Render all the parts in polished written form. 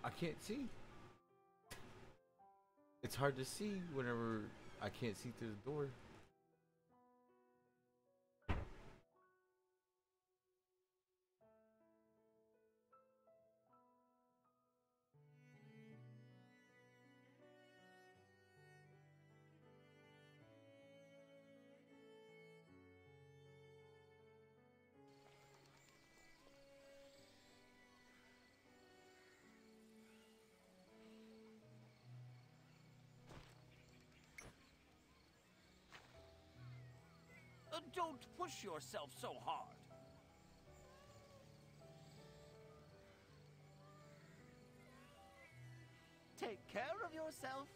I can't see. It's hard to see whenever I can't see through the door. Don't push yourself so hard. Take care of yourself.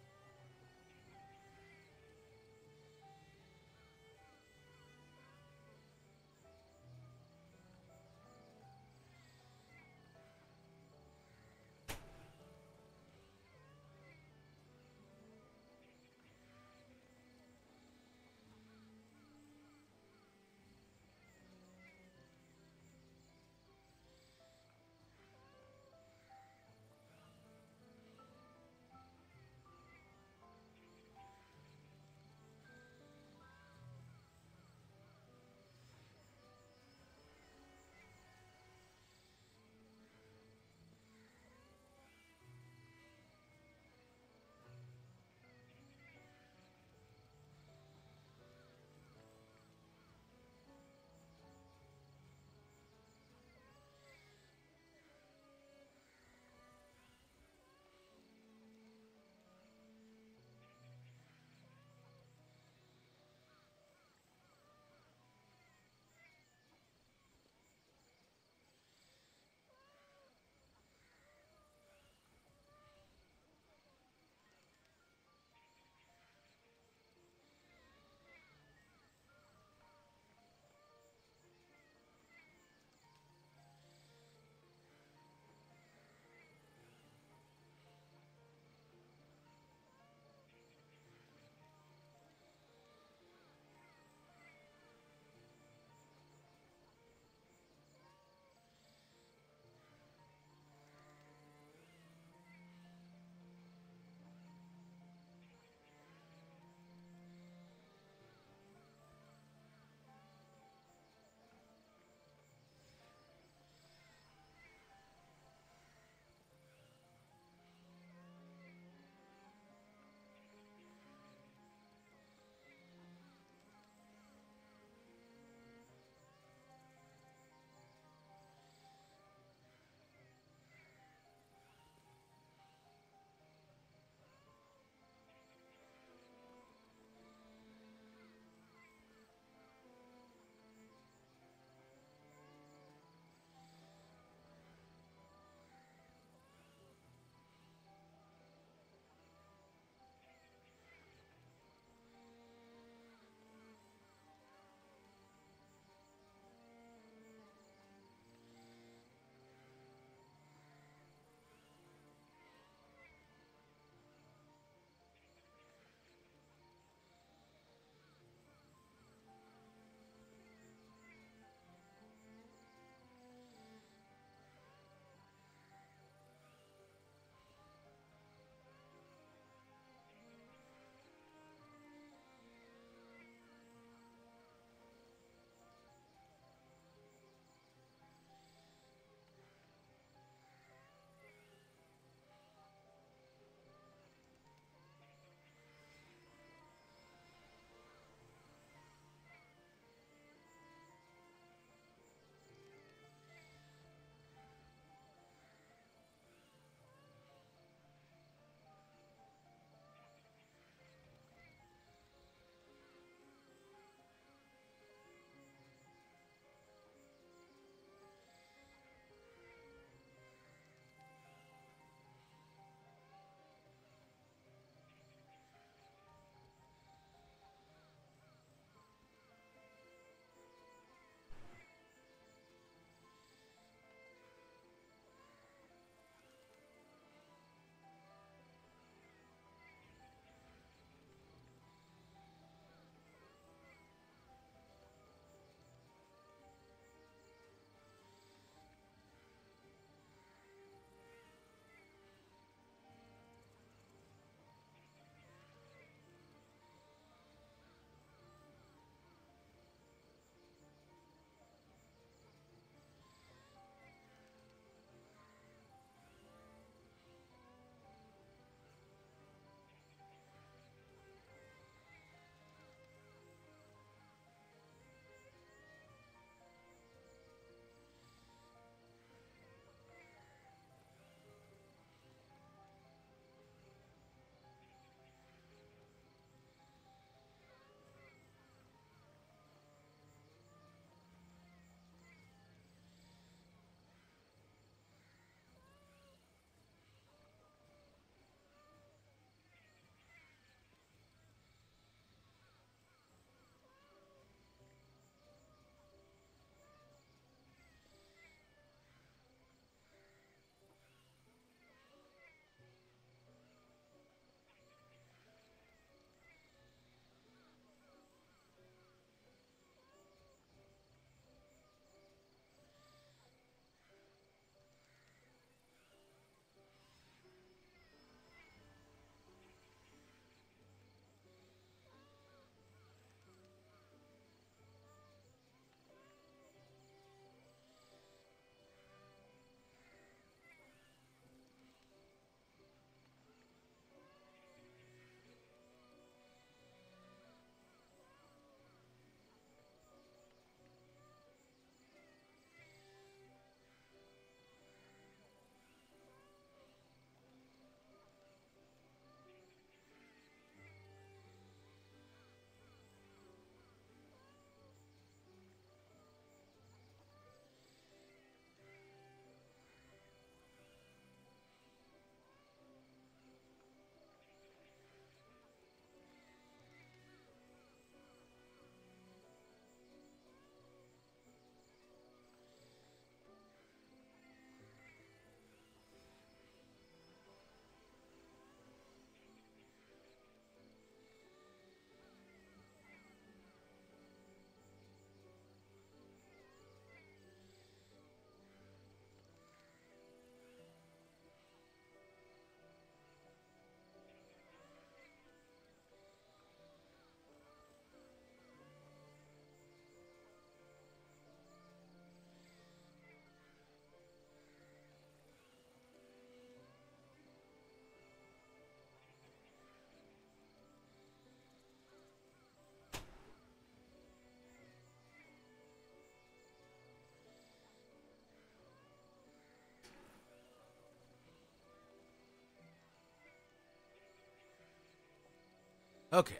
Okay.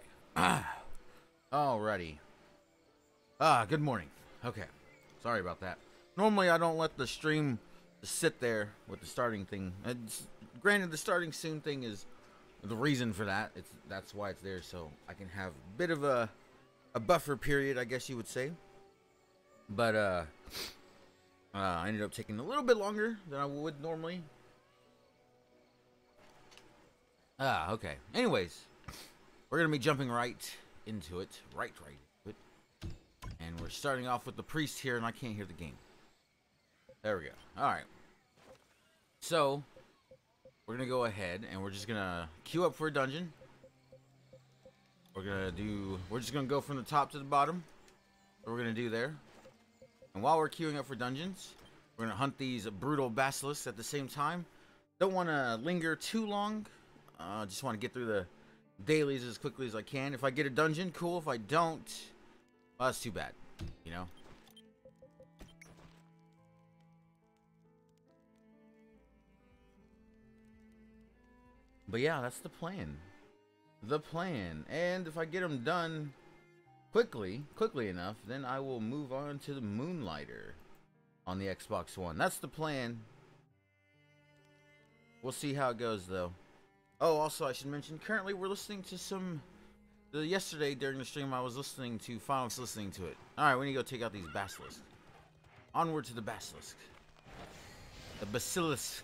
Alrighty. Good morning. Okay. Sorry about that. Normally, I don't let the stream sit there with the starting thing. Granted, the starting soon thing is the reason for that. That's why it's there, so I can have a bit of a buffer period, I guess you would say. But I ended up taking a little bit longer than I would normally. Okay. Anyways, we're gonna be jumping right into it. Right into it. And we're starting off with the priest here, and I can't hear the game. There we go. Alright. So, we're gonna go ahead, and we're just gonna queue up for a dungeon. We're just gonna go from the top to the bottom. What we're gonna do there. And while we're queuing up for dungeons, we're gonna hunt these brutal basilisks at the same time. Don't wanna linger too long. Just wanna get through the dailies as quickly as I can. If I get a dungeon, cool. If I don't, well, that's too bad, you know? But yeah, that's the plan. And if I get them done quickly enough, then I will move on to the Moonlighter on the Xbox One. That's the plan. We'll see how it goes, though. Oh, also, I should mention, currently we're listening to some... Yesterday, during the stream, I was listening to... Finally listening to it. Alright, we need to go take out these basilisks. Onward to the basilisk. The basilisk.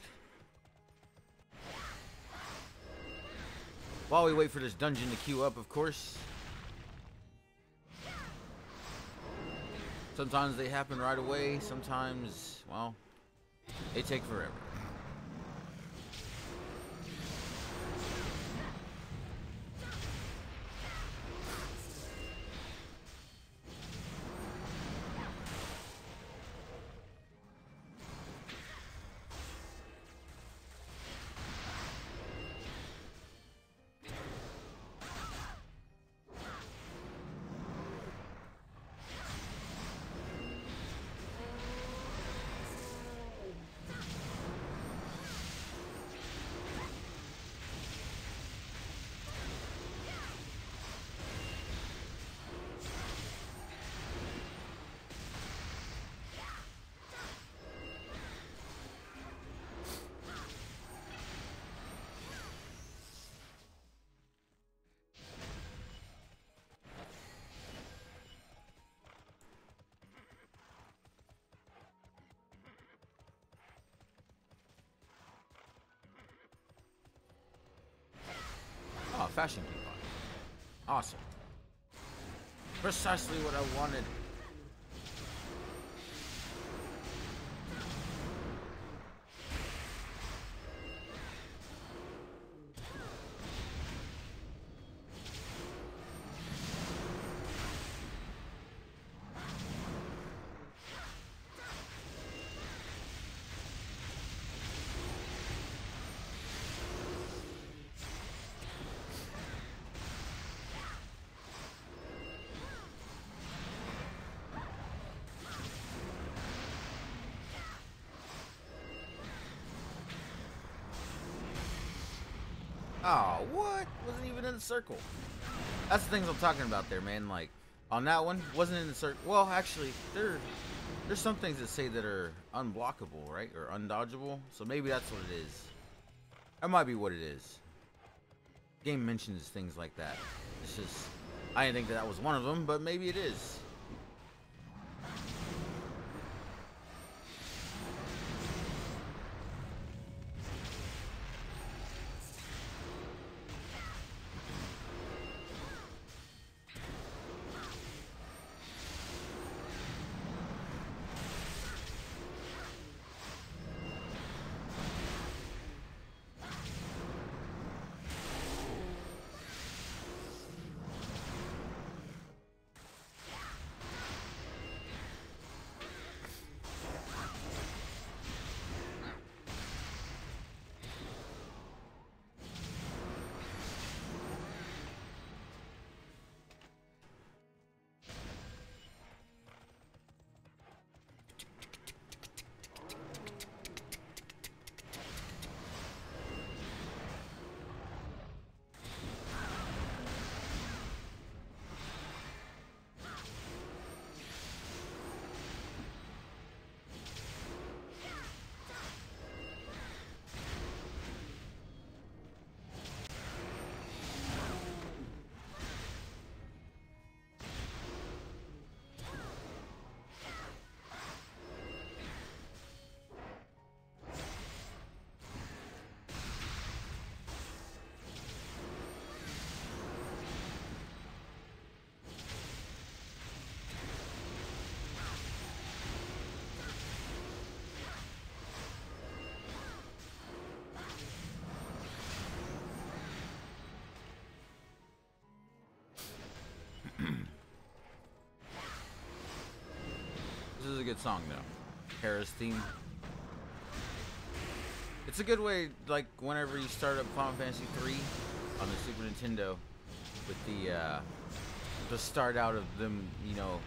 While we wait for this dungeon to queue up, of course. Sometimes they happen right away. Sometimes, well, they take forever. Oh, fashion coupon. Awesome. Precisely what I wanted. Oh, what? Wasn't even in the circle. That's the things I'm talking about there, man. Like, on that one, wasn't in the circle. Well, actually, there's some things that say that are unblockable, right? Or undodgeable. So maybe that's what it is. That might be what it is. Game mentions things like that. It's just, I didn't think that was one of them, but maybe it is. is a good song though. Tera's theme. It's a good way, like whenever you start up Final Fantasy 3 on the Super Nintendo, with the start out of them, you know,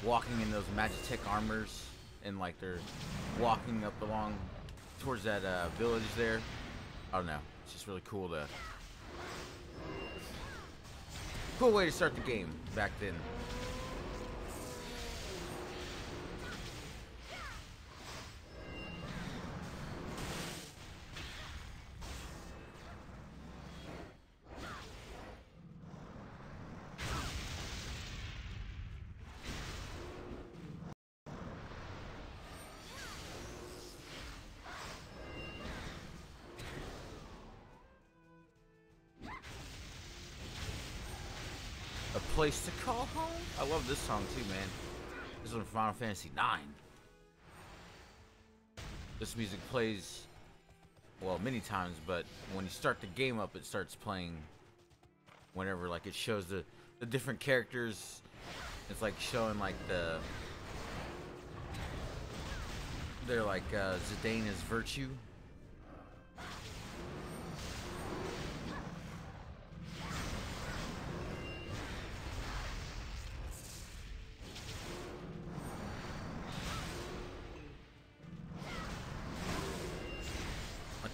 walking in those Magitech armors, and like they're walking up along towards that village there. I don't know. It's just really cool way to start the game back then. A place to call home? I love this song too, man. This one from Final Fantasy 9. This music plays, well, many times, but when you start the game up, it starts playing whenever, like, it shows the different characters. It's like showing, like, they're like Zidane as Virtue.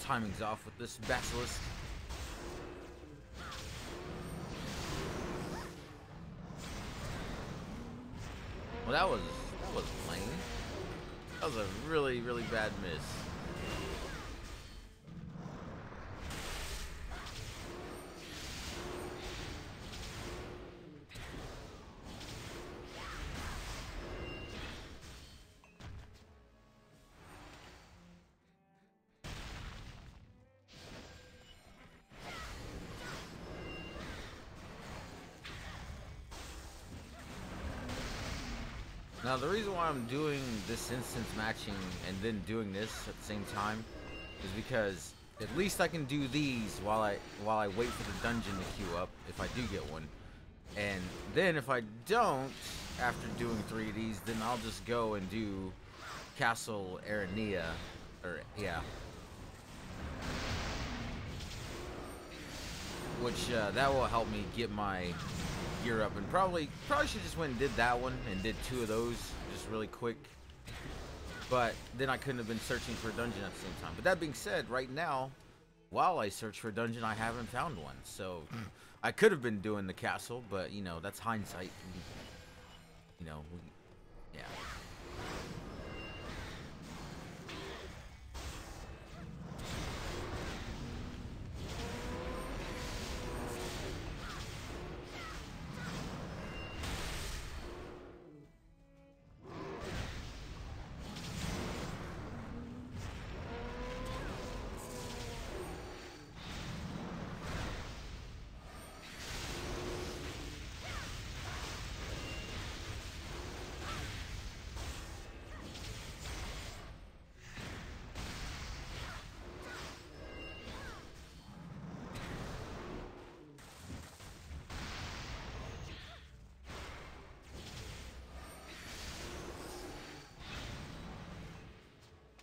Timing's off with this basilisk. Well, that was lame. That was a really bad miss. Now the reason why I'm doing this instance matching and then doing this at the same time is because at least I can do these while I wait for the dungeon to queue up if I do get one. And then if I don't, after doing 3 of these, then I'll just go and do Castle Arania, or yeah. Which that will help me get my gear up, and probably should just went and did that one and did 2 of those just really quick, but then I couldn't have been searching for a dungeon at the same time. But that being said, right now while I search for a dungeon, I haven't found one, so I could have been doing the castle, but you know, that's hindsight. You know, yeah.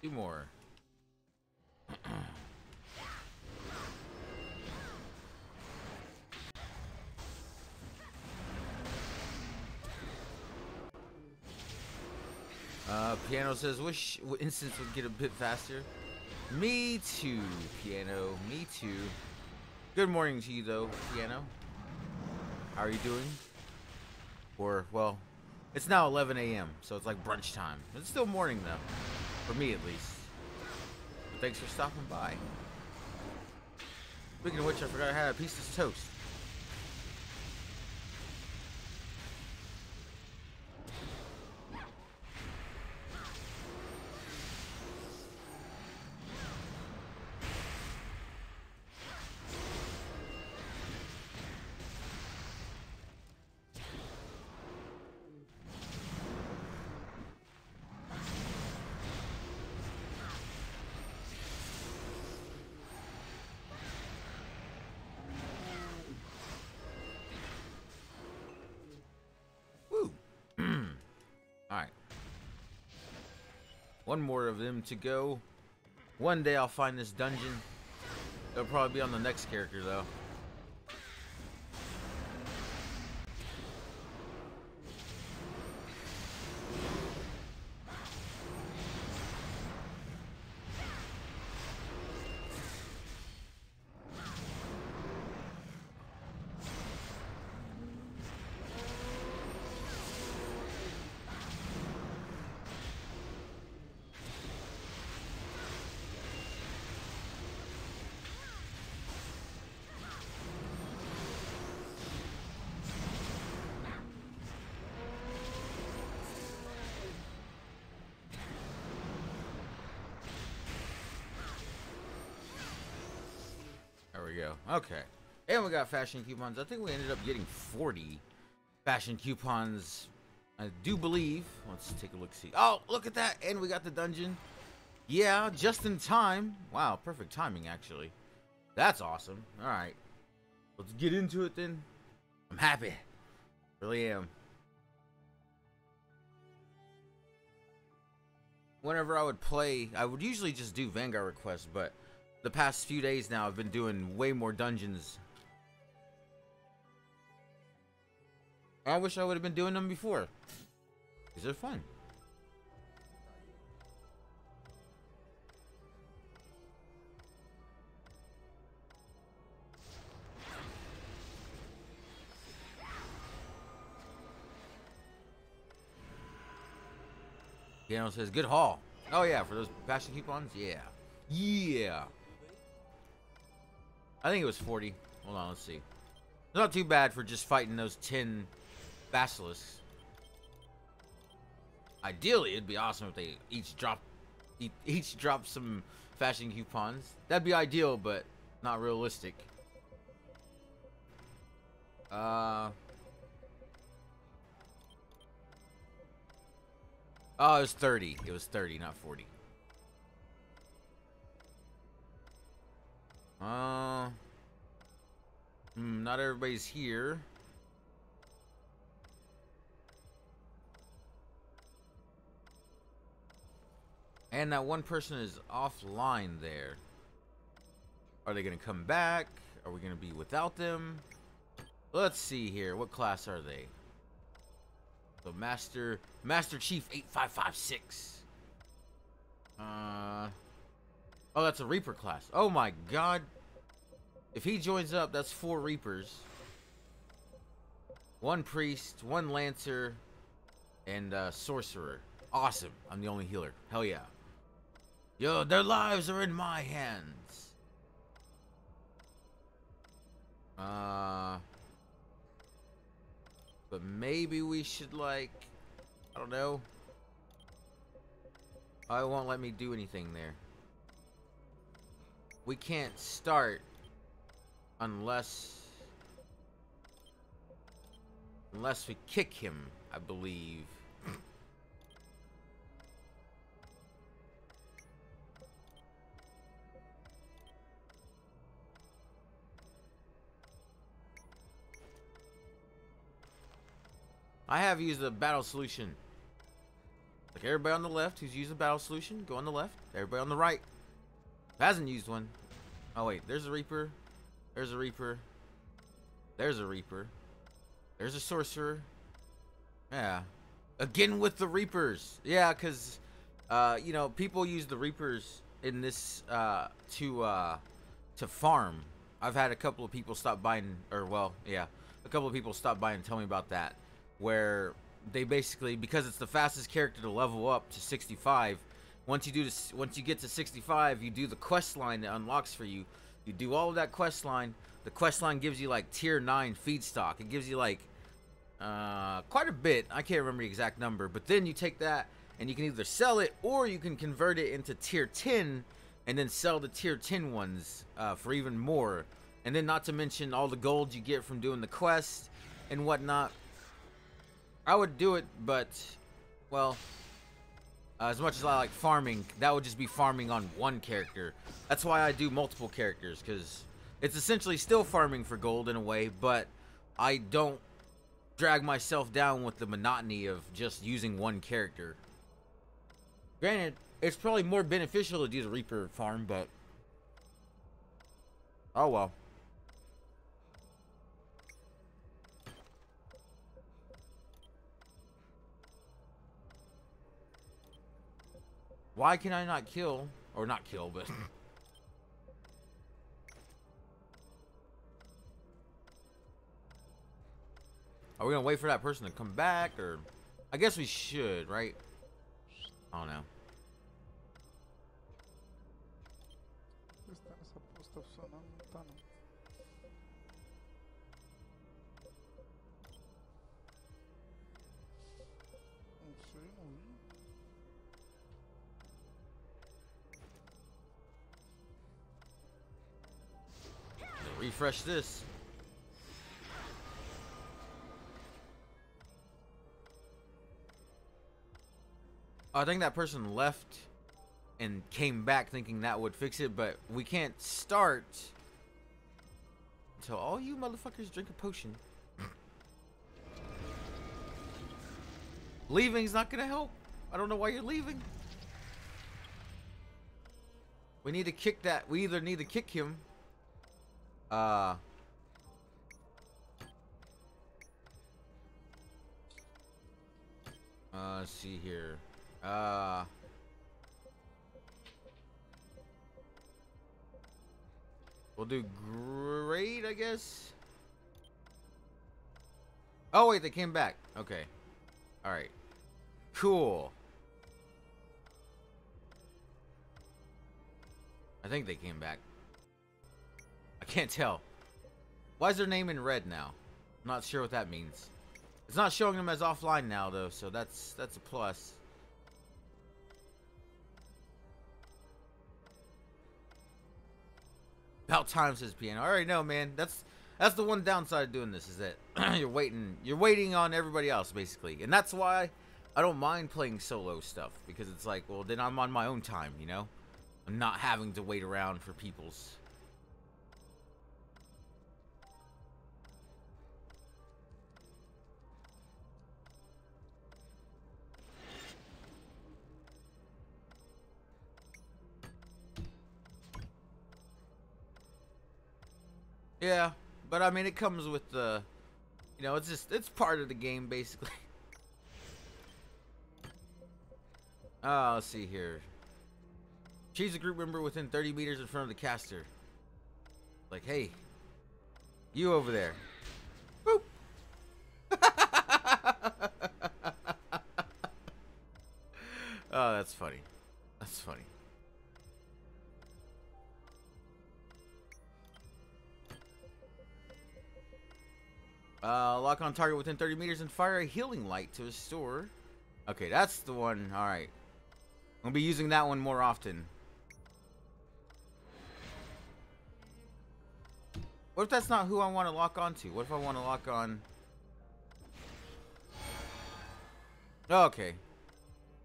Two more. Piano says, wish instance would get a bit faster. Me too, Piano. Me too. Good morning to you, though, Piano. How are you doing? Or, well, it's now 11 a.m., so it's like brunch time. It's still morning, though. For me, at least. But thanks for stopping by. Speaking of which, I forgot I had a piece of toast. One more of them to go. One day I'll find this dungeon. It'll probably be on the next character though. There we go. Okay. And we got fashion coupons. I think we ended up getting 40 fashion coupons. I do believe. Let's take a look. See. Oh, look at that. And we got the dungeon. Yeah, just in time. Wow, perfect timing, actually. That's awesome. All right. Let's get into it then. I'm happy. Really am. Whenever I would play, I would usually just do Vanguard requests, but the past few days now I've been doing way more dungeons. I wish I would have been doing them before. These are fun. Piano says, good haul. Oh yeah, for those fashion coupons? Yeah. Yeah. I think it was 40. Hold on, let's see. It's not too bad for just fighting those 10 basilisks. Ideally, it'd be awesome if they each drop some fashion coupons. That'd be ideal, but not realistic. Oh, it was 30. It was 30, not 40. Not everybody's here. And that one person is offline there. Are they gonna come back? Are we gonna be without them? Let's see here. What class are they? So Master Chief 8556. Oh, that's a Reaper class. Oh my god. If he joins up, that's 4 Reapers. 1 Priest, 1 Lancer, and Sorcerer. Awesome. I'm the only healer. Hell yeah. Yo, their lives are in my hands. But maybe we should, like, I don't know. Oh, it won't let me do anything there. We can't start unless we kick him, I believe. I have used a battle solution. Like everybody on the left who's used a battle solution, go on the left. Everybody on the right who hasn't used one. Oh wait, there's a Reaper. There's a Reaper. There's a Reaper. There's a Sorcerer. Yeah. Again with the Reapers. Yeah, because, you know, people use the Reapers in this to farm. I've had a couple of people stop by and, or well, yeah, a couple of people stop by and tell me about that. Where they basically, because it's the fastest character to level up to 65, once you get to 65, you do the quest line that unlocks for you. You do all of that quest line. The quest line gives you like tier 9 feedstock. It gives you like quite a bit. I can't remember the exact number, but then you take that and you can either sell it or you can convert it into tier 10 and then sell the tier 10 ones for even more. And then not to mention all the gold you get from doing the quest and whatnot. I would do it, but, well, as much as I like farming, that would just be farming on one character. That's why I do multiple characters, because it's essentially still farming for gold in a way, but I don't drag myself down with the monotony of just using one character. Granted, It's probably more beneficial to do the Reaper farm, but oh well. Why can I not kill, or not kill, but are we gonna wait for that person to come back, or I guess we should, right? I don't know. Essa posta tá funcionando, não tá não. Não sei, não vi. Refresh this. I think that person left and came back thinking that would fix it, but we can't start until all you motherfuckers drink a potion. Leaving's not gonna help. I don't know why you're leaving. We need to kick that. We either need to kick him. Let's see here. We'll do great, I guess. Oh wait, they came back. Okay. All right. Cool. I think they came back. I can't tell. Why is their name in red now? I'm not sure what that means. It's not showing them as offline now though, so that's a plus. About time, says Piano. I already know, man. That's the one downside of doing this, is that you're waiting on everybody else basically. And that's why I don't mind playing solo stuff, because it's like, well, then I'm on my own time, you know? I'm not having to wait around for people's. Yeah, but I mean, it comes with the, you know, it's part of the game basically. Let's see here. Choose a group member within 30 meters in front of the caster. Like, hey, you over there. Boop. Oh, that's funny. That's funny. Lock on target within 30 meters and fire a healing light to restore. Okay, that's the one. All right. I'll be using that one more often. What if that's not who I want to lock on to? What if I want to lock on? Oh, okay.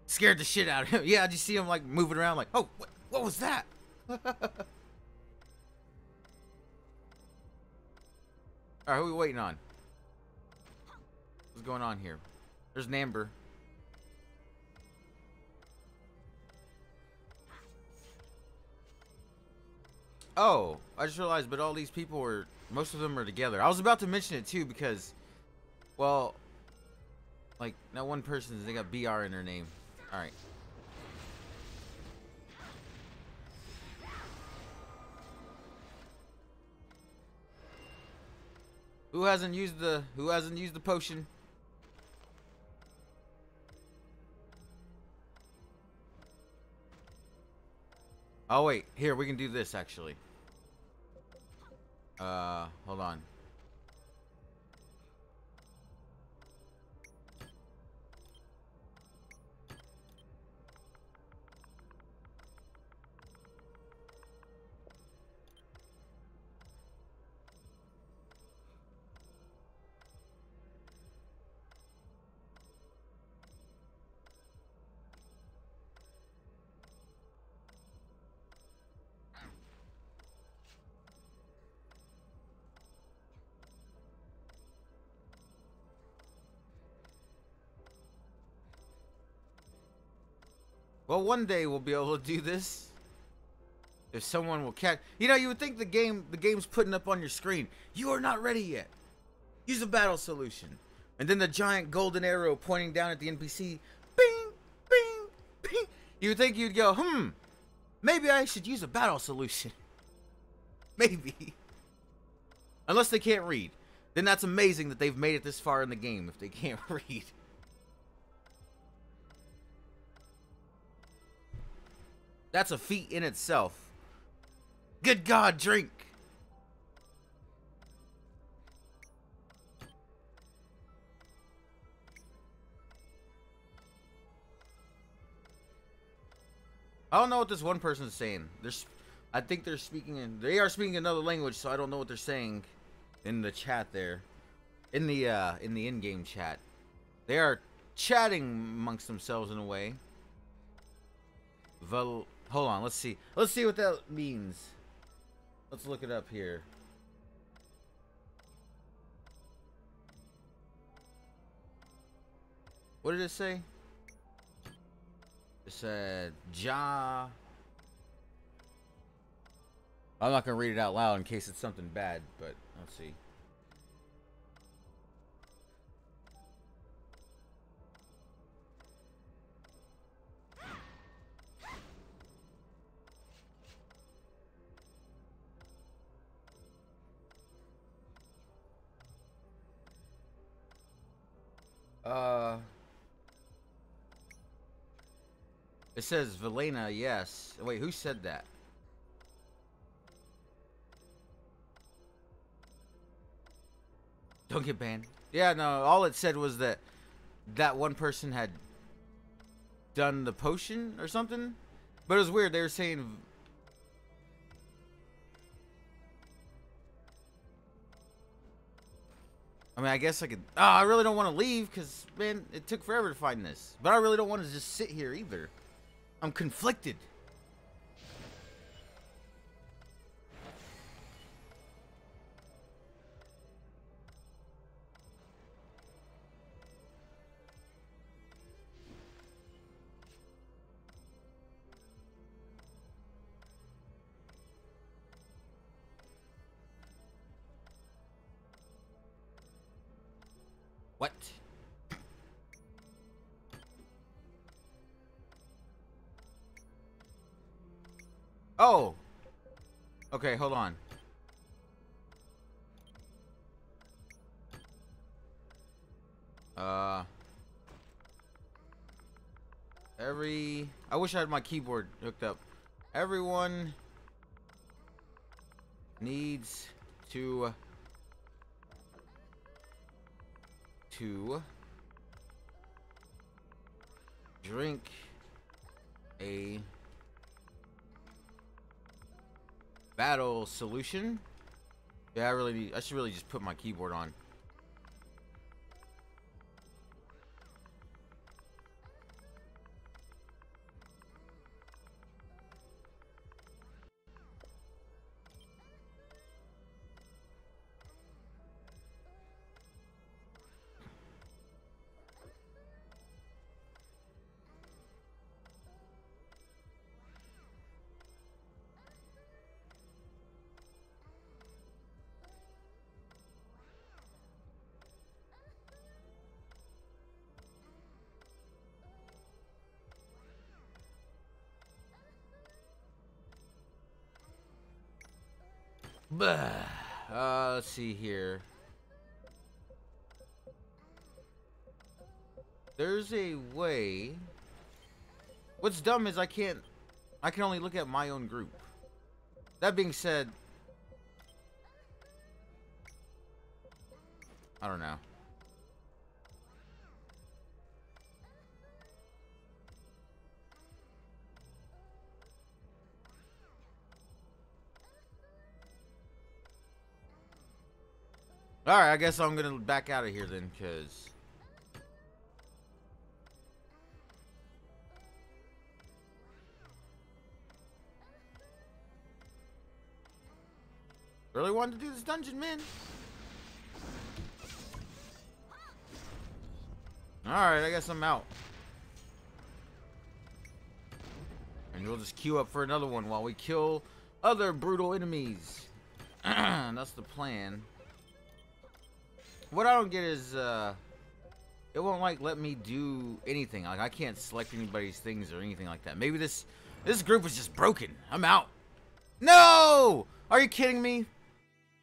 Scared the shit out of him. Yeah, I just see him like moving around like, oh, what was that? Alright, who are we waiting on? What's going on here? There's an Amber. Oh, I just realized, but all these people were, most of them are together. I was about to mention it too because, well, like, that one person, they got BR in their name. Alright. Who hasn't used the potion? Oh wait, here we can do this actually. Hold on. Well, one day we'll be able to do this. If someone will catch, you know, you would think the game's putting up on your screen, you are not ready yet. Use a battle solution, and then the giant golden arrow pointing down at the NPC. Bing, bing, bing. You would think you'd go, maybe I should use a battle solution. Maybe. Unless they can't read, then that's amazing that they've made it this far in the game. If they can't read. That's a feat in itself. Good God, drink! I don't know what this one person is saying. I think they are speaking another language, so I don't know what they're saying in the chat there. In the in-game chat. They are chatting amongst themselves in a way. Hold on, let's see. Let's see what that means. Let's look it up here. What did it say? It said Ja. I'm not gonna read it out loud in case it's something bad, but let's see. It says Velena, yes. Wait, who said that? Don't get banned. Yeah, no, all it said was that one person had done the potion or something. But it was weird. They were saying... I mean, I guess I could... Oh, I really don't want to leave because, man, it took forever to find this. But I really don't want to just sit here either. I'm conflicted. What? Oh. Okay, hold on. I wish I had my keyboard hooked up. Everyone needs to drink a battle solution. Yeah, I should really just put my keyboard on. Let's see here. There's a way. What's dumb is I can only look at my own group. That being said, I don't know. Alright, I guess I'm gonna back out of here then, because... Really wanted to do this dungeon, man? Alright, I guess I'm out. we'll just queue up for another one while we kill other brutal enemies. That's the plan. What I don't get is, it won't, like, let me do anything. Like, I can't select anybody's things or anything like that. Maybe this group is just broken. I'm out. No! Are you kidding me?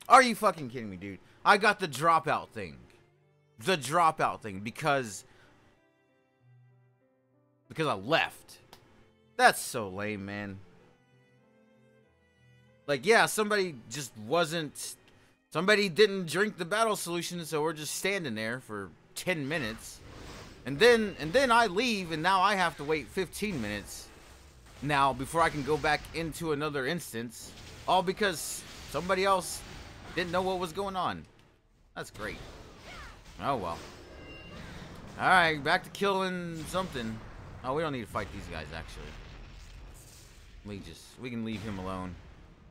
Are you fucking kidding me, dude? I got the dropout thing. The dropout thing because I left. That's so lame, man. Like, yeah, somebody didn't drink the battle solution, so we're just standing there for 10 minutes. And then I leave, and now I have to wait 15 minutes now before I can go back into another instance, all because somebody else didn't know what was going on. That's great. Oh well. Alright, back to killing something. Oh, we don't need to fight these guys, actually. We can leave him alone.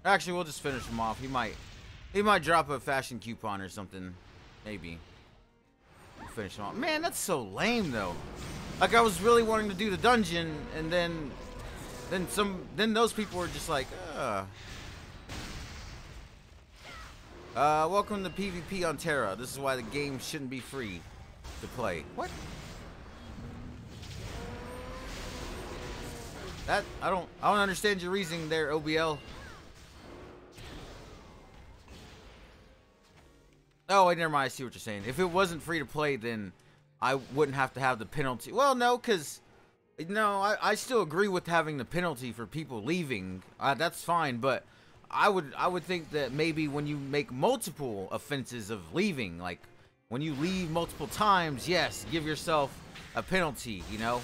Actually, we'll just finish him off. He might drop a fashion coupon or something. Maybe. We'll finish him off. Man, that's so lame though. Like, I was really wanting to do the dungeon, and then those people were just like, welcome to PvP on Tera. This is why the game shouldn't be free to play. What? I don't understand your reasoning there, OBL. Oh, wait, never mind. I see what you're saying. If it wasn't free to play, then I wouldn't have to have the penalty. Well, no, because no, I still agree with having the penalty for people leaving. That's fine, but I would think that maybe when you make multiple offenses of leaving, like when you leave multiple times, yes, give yourself a penalty, you know,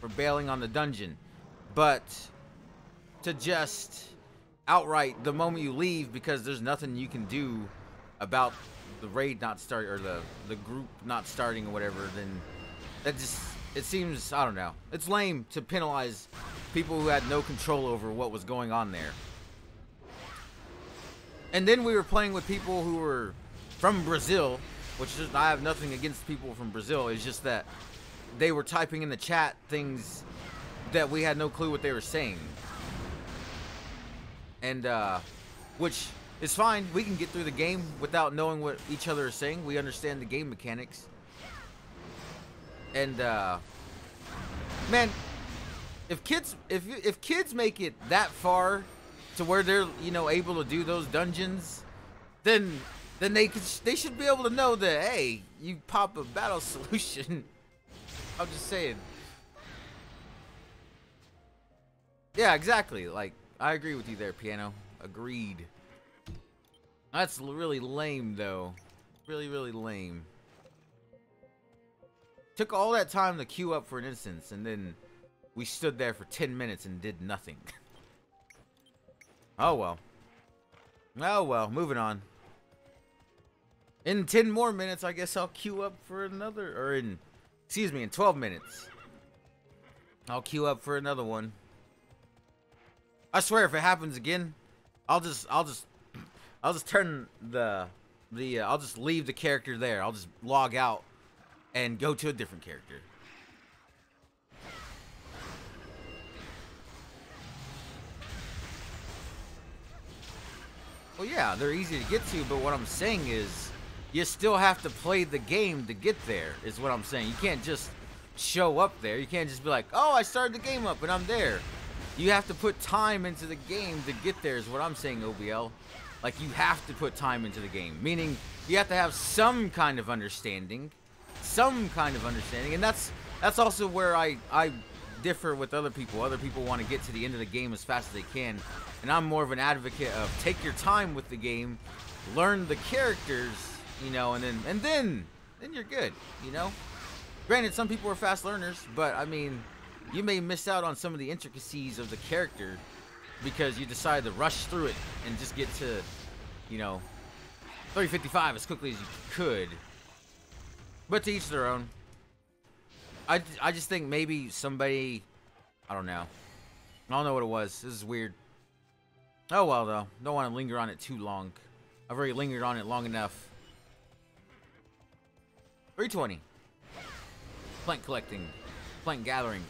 for bailing on the dungeon. But to just outright the moment you leave because there's nothing you can do about the raid not start or the group not starting or whatever, then that just, it seems, I don't know, it's lame to penalize people who had no control over what was going on there. And then we were playing with people who were from Brazil, which is, I have nothing against people from Brazil. It's just that they were typing in the chat things that we had no clue what they were saying. And, which is fine. We can get through the game without knowing what each other is saying. We understand the game mechanics. And, man, if kids make it that far to where they're, you know, able to do those dungeons, then they should be able to know that, hey, you pop a battle solution. I'm just saying. Yeah, exactly. Like, I agree with you there, Piano. Agreed. That's really lame, though. Really, really lame. Took all that time to queue up for an instance, and then we stood there for 10 minutes and did nothing. Oh, well. Oh, well. Moving on. In 10 more minutes, I guess I'll queue up for another, or in 12 minutes. I'll queue up for another one. I swear, if it happens again, I'll just turn I'll just leave the character there. I'll just log out and go to a different character. Well, yeah, they're easy to get to, but what I'm saying is, you still have to play the game to get there, is what I'm saying. You can't just show up there. You can't just be like, oh, I started the game up and I'm there. You have to put time into the game to get there, is what I'm saying, OBL. Like, you have to put time into the game. Meaning, you have to have some kind of understanding. And that's also where I differ with other people. Other people want to get to the end of the game as fast as they can. And I'm more of an advocate of take your time with the game. Learn the characters, you know, and then you're good, you know? Granted, some people are fast learners, but, I mean, you may miss out on some of the intricacies of the character because you decided to rush through it and just get to, you know, 355 as quickly as you could. But to each their own. I just think maybe somebody, I don't know. I don't know what it was. This is weird. Oh well, though. Don't want to linger on it too long. I've already lingered on it long enough. 320. Plank collecting. Plank gathering.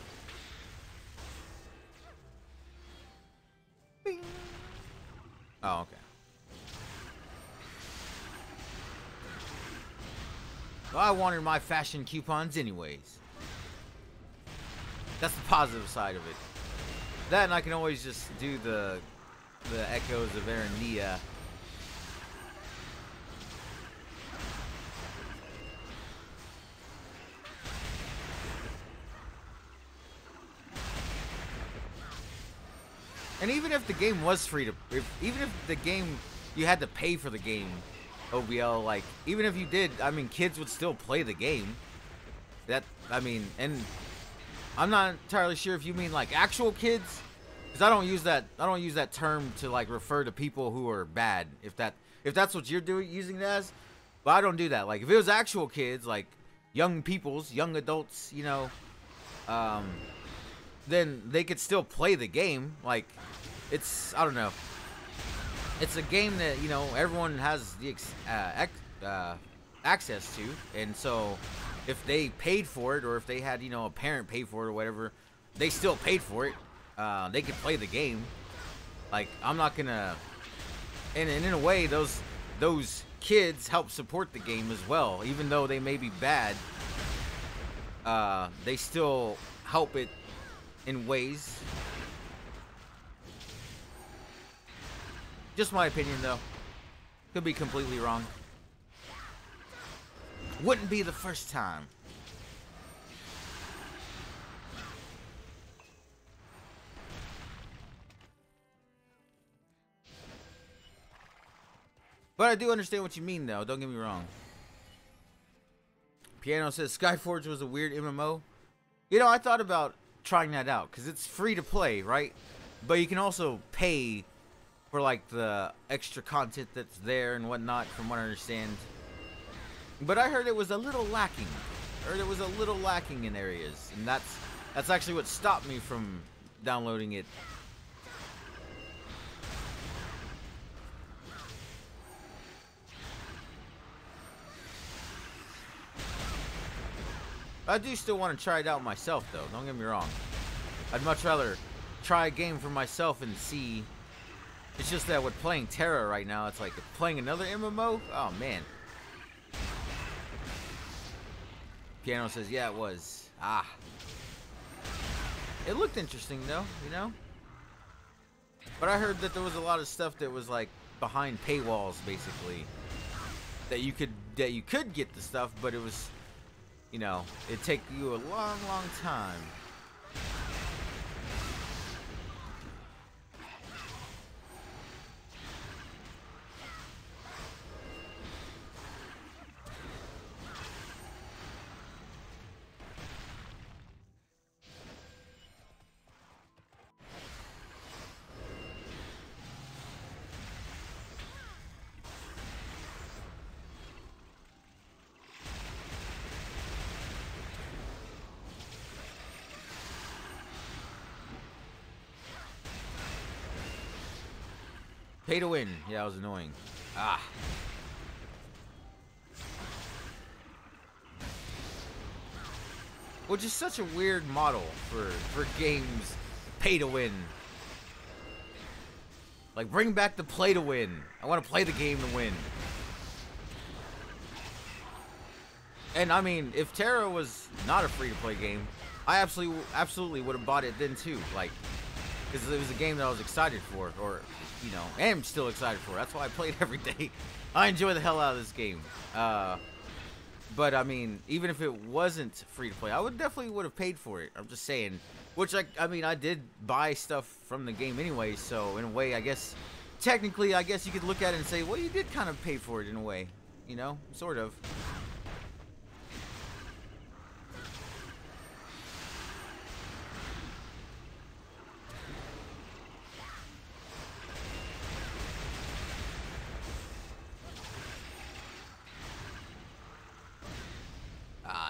Oh, okay. Well, I wanted my fashion coupons anyways. That's the positive side of it. That, and I can always just do the echoes of Erenia. And even if the game was free to, even if the game, you had to pay for the game, OBL, like, even if you did, I mean, kids would still play the game. That, I mean, and I'm not entirely sure if you mean like actual kids, because I don't use that term to like refer to people who are bad. If that's what you're using it as, but I don't do that. Like if it was actual kids, like young adults, you know, then they could still play the game. Like it's, I don't know. It's a game that, you know, everyone has the access to, and so if they paid for it, or if they had, you know, a parent pay for it or whatever, they still paid for it. They could play the game. Like I'm not gonna, and in a way, those kids help support the game as well, even though they may be bad. They still help it in ways. Just my opinion, though. Could be completely wrong. Wouldn't be the first time. But I do understand what you mean, though. Don't get me wrong. Piano says Skyforge was a weird MMO. You know, I thought about trying that out because it's free to play, right? But you can also pay for like the extra content that's there and whatnot, from what I understand. But I heard it was a little lacking. In areas, and that's actually what stopped me from downloading it. I do still want to try it out myself, though. Don't get me wrong. I'd much rather try a game for myself and see. It's just that with playing Tera right now, it's like playing another MMO. Oh man. Piano says, yeah, it was. Ah. It looked interesting, though, you know? But I heard that there was a lot of stuff that was, like, behind paywalls, basically. That you could get the stuff, but it was, you know, it'd take you a long, long time. Pay to win. Yeah, that was annoying. Ah. Which is such a weird model for games. Pay to win. Like, bring back the play to win. I want to play the game to win. And I mean, if Tera was not a free-to-play game, I absolutely would have bought it then too. Like, because it was a game that I was excited for, or, you know, am still excited for. That's why I play it every day. I enjoy the hell out of this game. But I mean, even if it wasn't free to play, I definitely would have paid for it. I'm just saying. Which, I mean, I did buy stuff from the game anyway, so in a way, I guess, technically, I guess you could look at it and say, well, you did kind of pay for it in a way. You know? Sort of.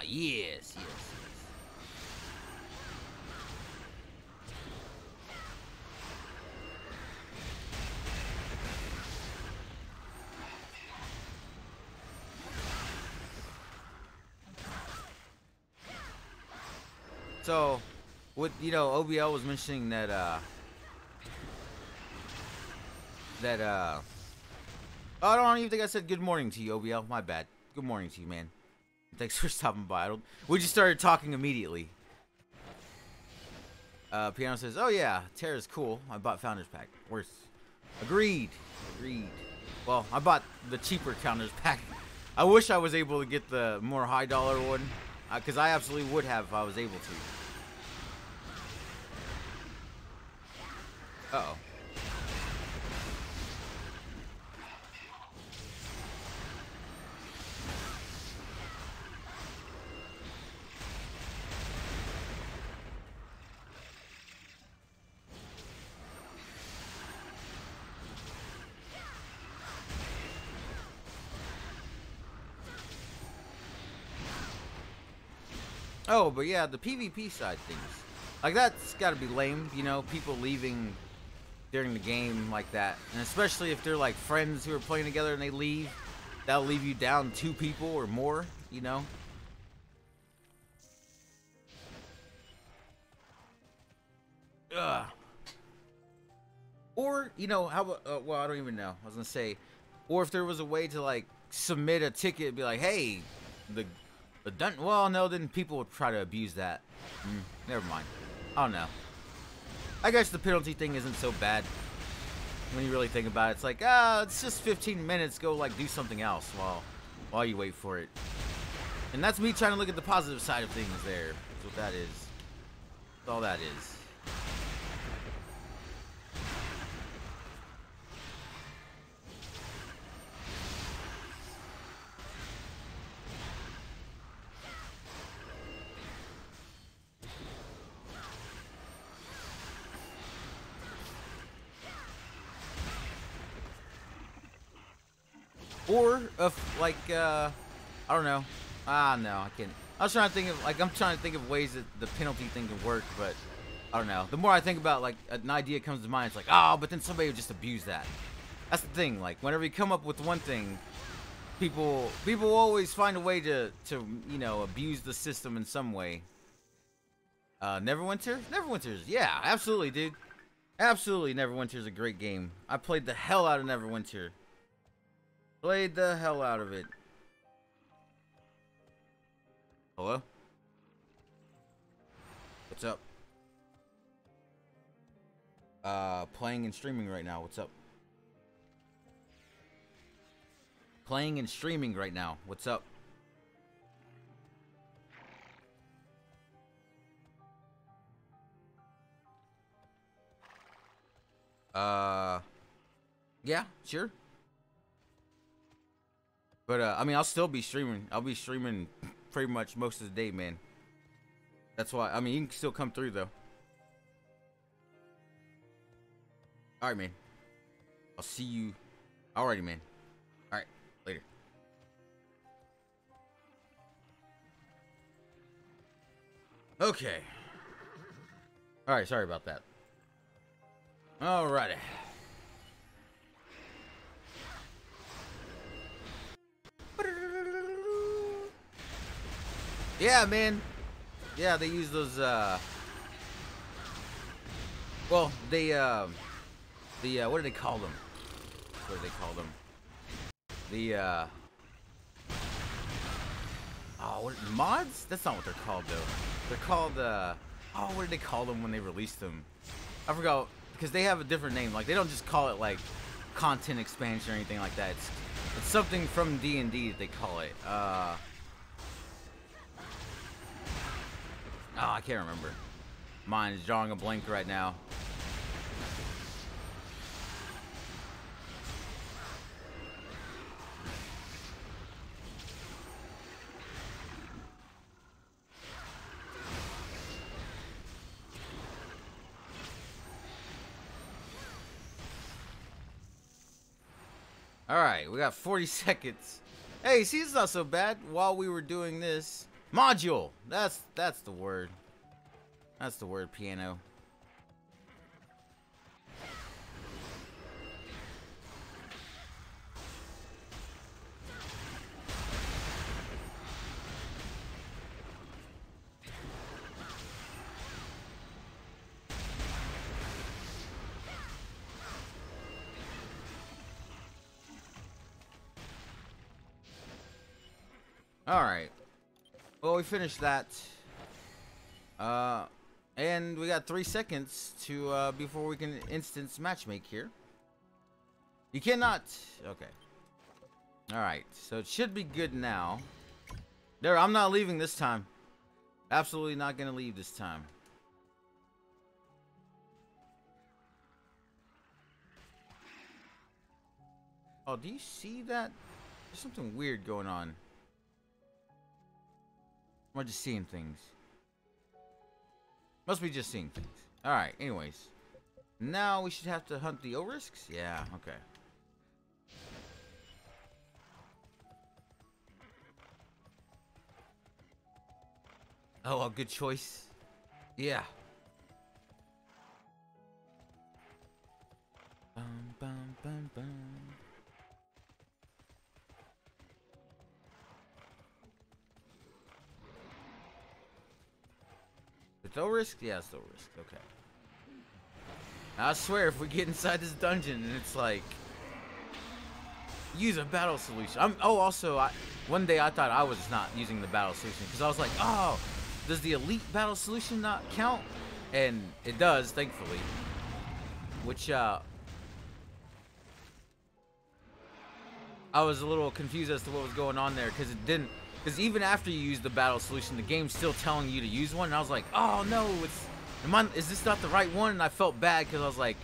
Yes. So, what, you know, OBL was mentioning that that oh, I don't even think I said good morning to you, OBL. My bad. Good morning to you, man. Thanks for stopping by. We just started talking immediately. Piano says, "Oh yeah, Tera's cool. I bought Founders Pack. Worth." Agreed. Agreed. Well, I bought the cheaper Founders Pack. I wish I was able to get the more high dollar one, because I absolutely would have if I was able to. Uh-oh. Oh, but yeah, the PvP side things. Like, that's gotta be lame, you know, people leaving during the game like that. And especially if they're like friends who are playing together and they leave. That'll leave you down 2 people or more, you know? Ugh. Or, you know, how about, well, I don't even know. I was gonna say, or if there was a way to, like, submit a ticket and be like, hey, well, no, then people would try to abuse that. Never mind. I don't know. I guess the penalty thing isn't so bad when you really think about it. It's like, it's just 15 minutes. Go, like, do something else while you wait for it. And that's me trying to look at the positive side of things there. That's what that is. That's all that is. Or if, like, I don't know. No, I can't. I was trying to think of, like, I'm trying to think of ways that the penalty thing can work, but I don't know. The more I think about, like, an idea comes to mind, it's like, but then somebody would just abuse that. That's the thing. Like, whenever you come up with one thing, people always find a way to you know, abuse the system in some way. Neverwinter? Neverwinter's, yeah, absolutely, dude. Absolutely, Neverwinter's a great game. I played the hell out of Neverwinter. Played the hell out of it. Hello? What's up? Playing and streaming right now. What's up? Playing and streaming right now. What's up? Yeah, sure. But, I mean, I'll still be streaming. I'll be streaming pretty much most of the day, man. That's why, I mean, you can still come through, though. Alright, man. I'll see you. Alrighty, man. Alright, later. Okay. Alright, sorry about that. Alrighty. Yeah, man. Yeah, they use those, well, they, what do they call them? What do they call them? The, what, mods? That's not what they're called, though. They're called, what did they call them when they released them? I forgot, because they have a different name. Like, they don't just call it, like, content expansion or anything like that. It's something from D&D that they call it. I can't remember. Mine is drawing a blank right now. Alright, we got 40 seconds. Hey, see, it's not so bad while we were doing this. Module! That's the word. That's the word, piano. Alright. Well, we finished that. And we got 3 seconds to, before we can instance matchmake here. You cannot. Okay. Alright, so it should be good now. There, I'm not leaving this time. Absolutely not gonna leave this time. Oh, do you see that? There's something weird going on. Am I just seeing things? Must be just seeing things. Alright, anyways. Now we should have to hunt the O-risks? Yeah, okay. Oh, a good choice. Yeah. Bum, bum, bum, bum. It's no risk? Yeah, it's no risk. Okay. Now, I swear, if we get inside this dungeon and it's like, use a battle solution. One day I thought I was not using the battle solution because I was like, oh, does the elite battle solution not count? And it does, thankfully. Which, I was a little confused as to what was going on there because it didn't. Because even after you use the battle solution, the game's still telling you to use one. And I was like, oh no, is this not the right one? And I felt bad because I was like,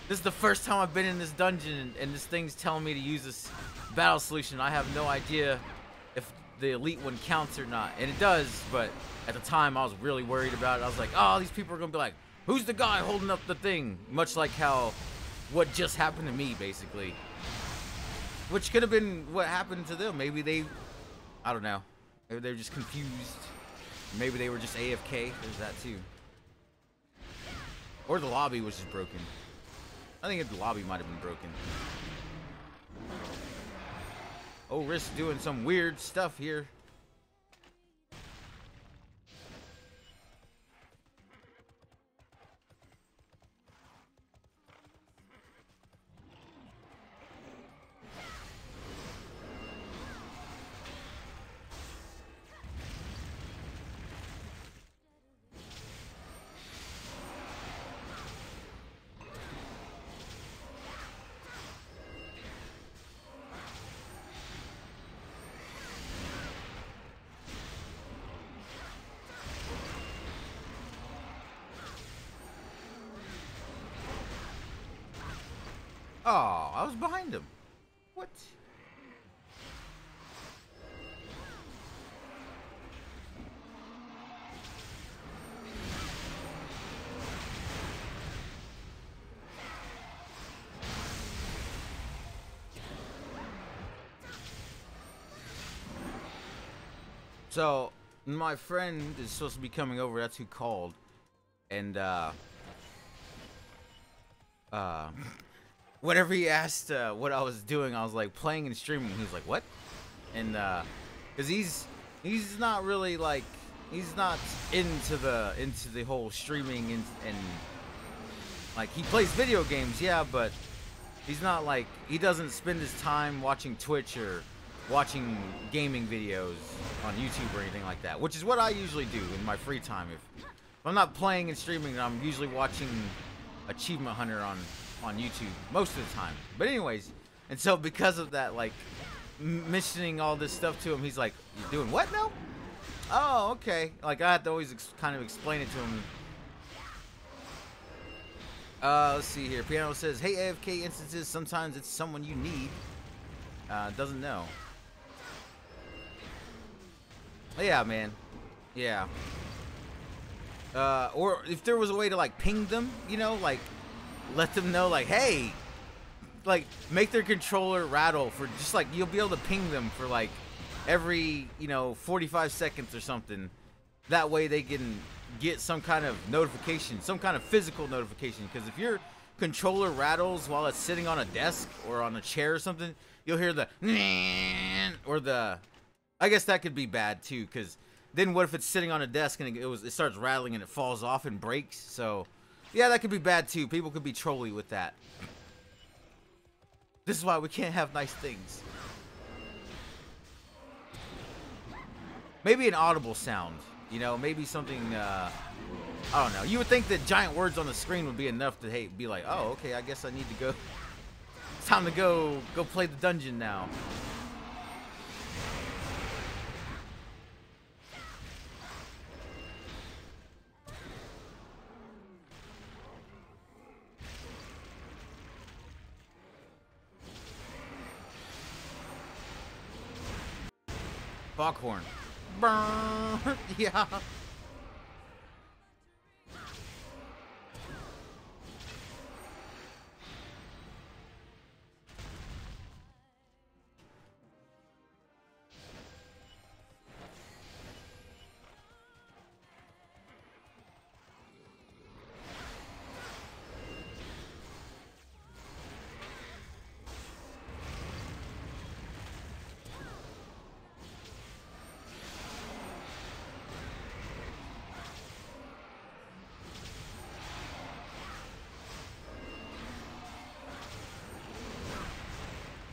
this is the first time I've been in this dungeon and this thing's telling me to use this battle solution. I have no idea if the elite one counts or not. And it does, but at the time I was really worried about it. I was like, oh, these people are going to be like, who's the guy holding up the thing? Much like what just happened to me, basically. Which could have been what happened to them. Maybe I don't know. Maybe they were just confused. Maybe they were just AFK. There's that too. Or the lobby was just broken. I think the lobby might have been broken. Oh, Risk doing some weird stuff here. Oh, I was behind him. What? So, my friend is supposed to be coming over. That's who called. And, whenever he asked what I was doing, I was like playing and streaming. He was like, "What?" And cause he's not really like he's not into the whole streaming and like he plays video games, yeah, but he's not like he doesn't spend his time watching Twitch or watching gaming videos on YouTube or anything like that, which is what I usually do in my free time. If I'm not playing and streaming, I'm usually watching Achievement Hunter on YouTube most of the time. But anyways, and so because of that, like mentioning all this stuff to him, he's like, "You doing what now?" Oh, okay. Like I have to always kind of explain it to him. Let's see here. Piano says, "Hey, AFK instances. Sometimes it's someone you need. Doesn't know." Yeah, man. Yeah. Or if there was a way to like ping them, you know, like let them know, like, hey, like make their controller rattle for just like you'll be able to ping them for like every 45 seconds or something. That way they can get some kind of notification, some kind of physical notification. Because if your controller rattles while it's sitting on a desk or on a chair or something, you'll hear the or the. I guess that could be bad too, because then what if it's sitting on a desk and it starts rattling and it falls off and breaks? So yeah, that could be bad too. People could be trolly with that. This is why we can't have nice things. maybe an audible sound. You know, maybe something. I don't know. You would think that giant words on the screen would be enough to be like, oh, okay, I guess I need to go. It's time to go play the dungeon now. Foghorn. Burn. Yeah.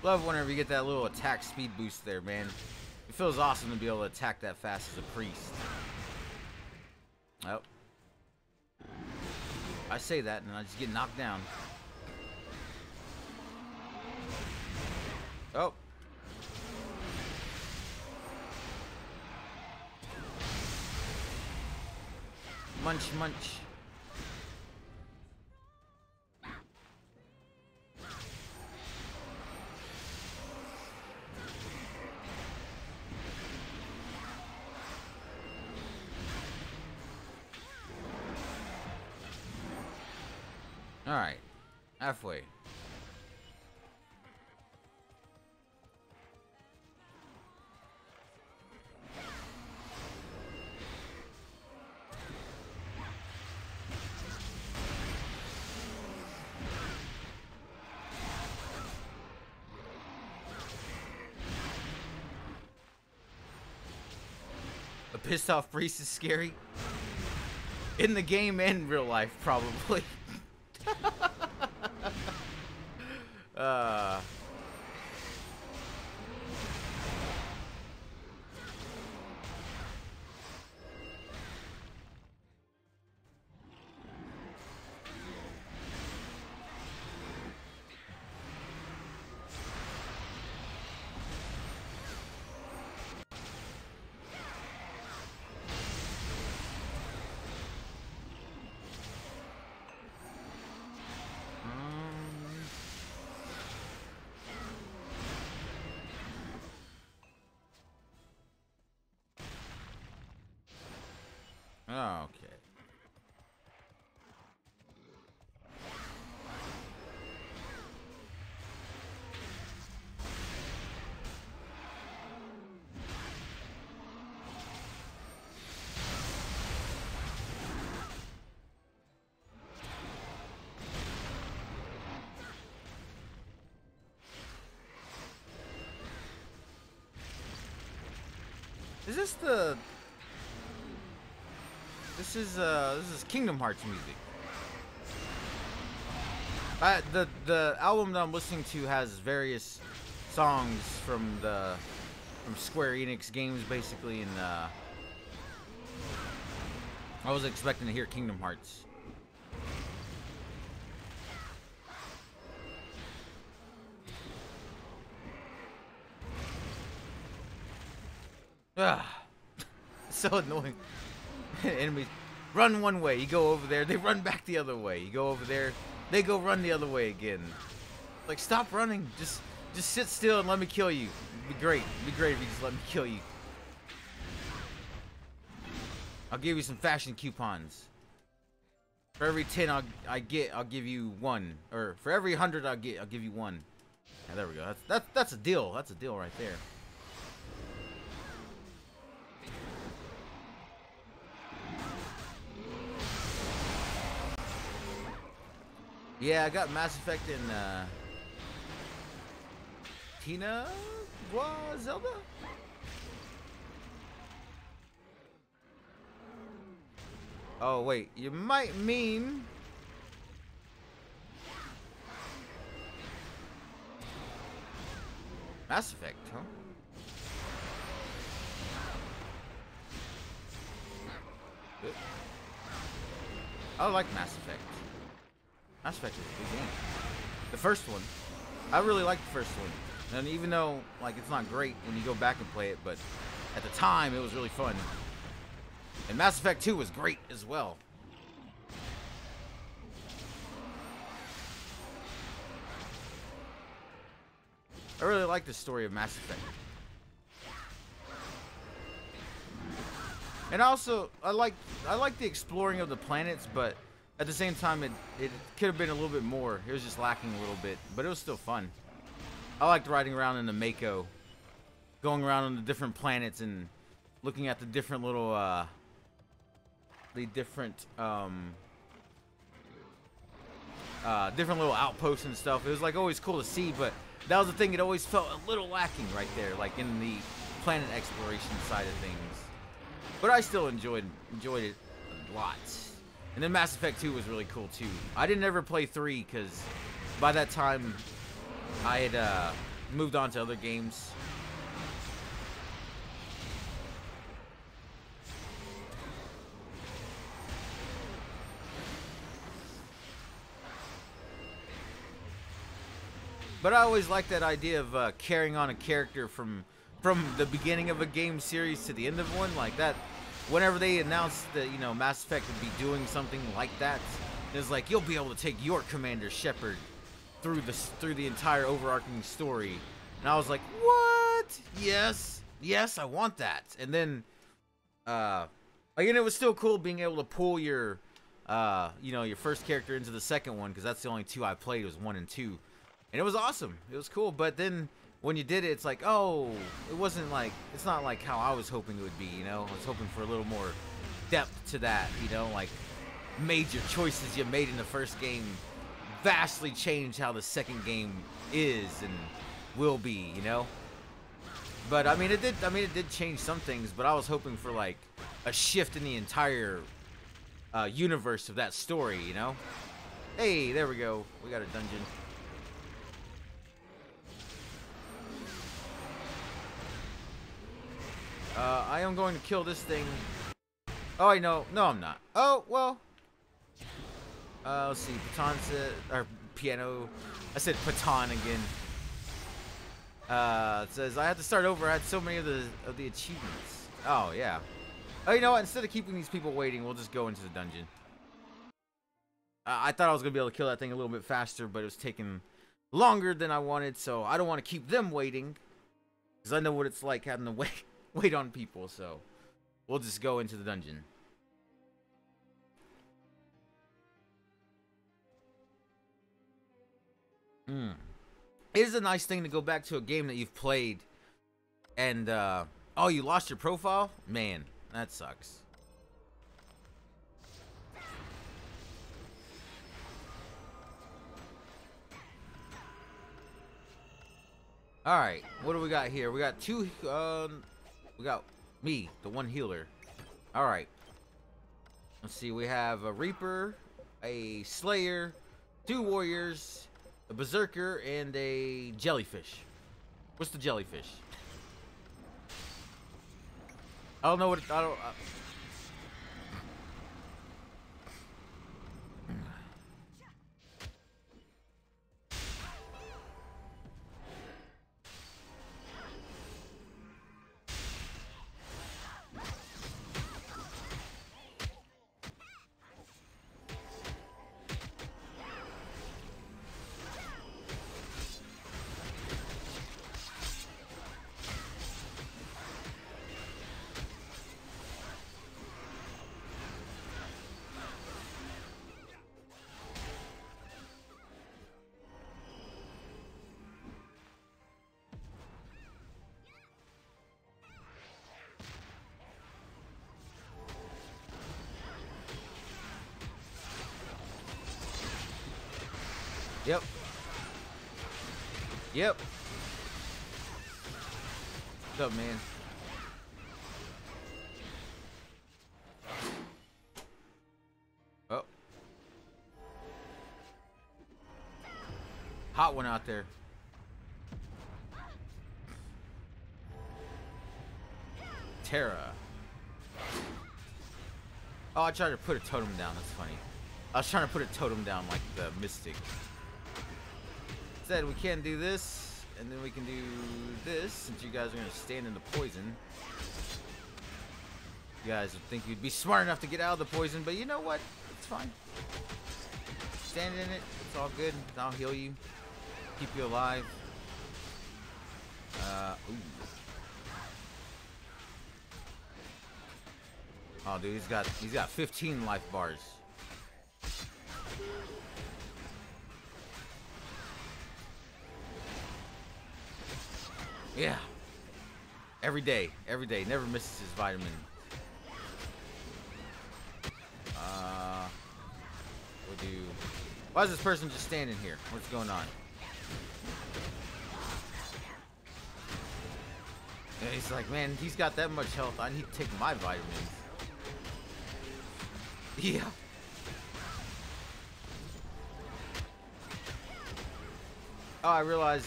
Love whenever you get that little attack speed boost there, man. It feels awesome to be able to attack that fast as a priest. Oh. I say that and I just get knocked down. Oh. Munch, munch. Alright, halfway. A pissed off priest is scary. In the game and real life, probably. Okay. Is this the... This is Kingdom Hearts music. The album that I'm listening to has various songs from Square Enix games, basically, and I was expecting to hear Kingdom Hearts. Ah, so annoying. Enemies run one way, you go over there, they run back the other way. You go over there, they go run the other way again. Like, stop running, just sit still and let me kill you. It'd be great. It'd be great if you just let me kill you. I'll give you some fashion coupons. For every 10 I get, I'll give you 1. Or for every 100 I'll give you 1. Yeah, there we go. That's a deal. That's a deal right there. Yeah, I got Mass Effect and Tina Zelda? Oh wait, you might mean Mass Effect, huh? Good. I like Mass Effect. Mass Effect is a good game. The first one. I really like the first one. And even though, like, it's not great when you go back and play it, but at the time, it was really fun. And Mass Effect 2 was great as well. I really like the story of Mass Effect. And also, I like the exploring of the planets, but at the same time, it could have been a little bit more. It was just lacking a little bit, but it was still fun. I liked riding around in the Mako, going around on the different planets and looking at the different little, different little outposts and stuff. It was like always cool to see, but that was the thing. It always felt a little lacking right there, like in the planet exploration side of things. But I still enjoyed it a lot. And then Mass Effect 2 was really cool too. I didn't ever play 3 because by that time I had moved on to other games. But I always liked that idea of carrying on a character from the beginning of a game series to the end of one, like that. Whenever they announced that, you know, Mass Effect would be doing something like that, it's like you'll be able to take your Commander Shepard through the entire overarching story. And I was like, what? Yes, I want that. And then, again, it was still cool being able to pull your, you know, your first character into the second one, because that's the only two I played was 1 and 2. And it was awesome. It was cool. But then when you did it, it's like, oh, it wasn't like, it's not like how I was hoping it would be, you know? I was hoping for a little more depth to that, you know? Like, major choices you made in the first game vastly change how the second game is and will be, you know? But, I mean, it did change some things, but I was hoping for, like, a shift in the entire universe of that story, you know? Hey, there we go. We got a dungeon. I am going to kill this thing. Oh, I know. No, I'm not. Oh, well. Let's see. Patan said, or piano. I said Patan again. It says I had to start over. I had so many of the achievements. Oh, yeah. Oh, you know what? Instead of keeping these people waiting, we'll just go into the dungeon. I thought I was going to be able to kill that thing a little bit faster, but it was taking longer than I wanted, so I don't want to keep them waiting. Because I know what it's like having to wait on people, so we'll just go into the dungeon. It is a nice thing to go back to a game that you've played and oh, you lost your profile? Man, that sucks. Alright, what do we got here? We got two we got me, the one healer. Alright. Let's see, we have a Reaper, a Slayer, 2 Warriors, a Berserker, and a Jellyfish. What's the Jellyfish? I don't know what I don't. Yep. Yep. What's up, man? Oh. Hot one out there. Tera. Oh, I tried to put a totem down. That's funny. I was trying to put a totem down like the mystic. Instead, we can't do this, and then we can do this since you guys are gonna stand in the poison. You guys would think you'd be smart enough to get out of the poison, but you know what? It's fine. Stand in it. It's all good. I'll heal you. Keep you alive. Ooh. Oh, dude, he's got 15 life bars. Yeah. Every day, never misses his vitamin. We'll do. Why is this person just standing here? What's going on? Yeah, he's like, man, he's got that much health. I need to take my vitamins. Yeah. Oh, I realized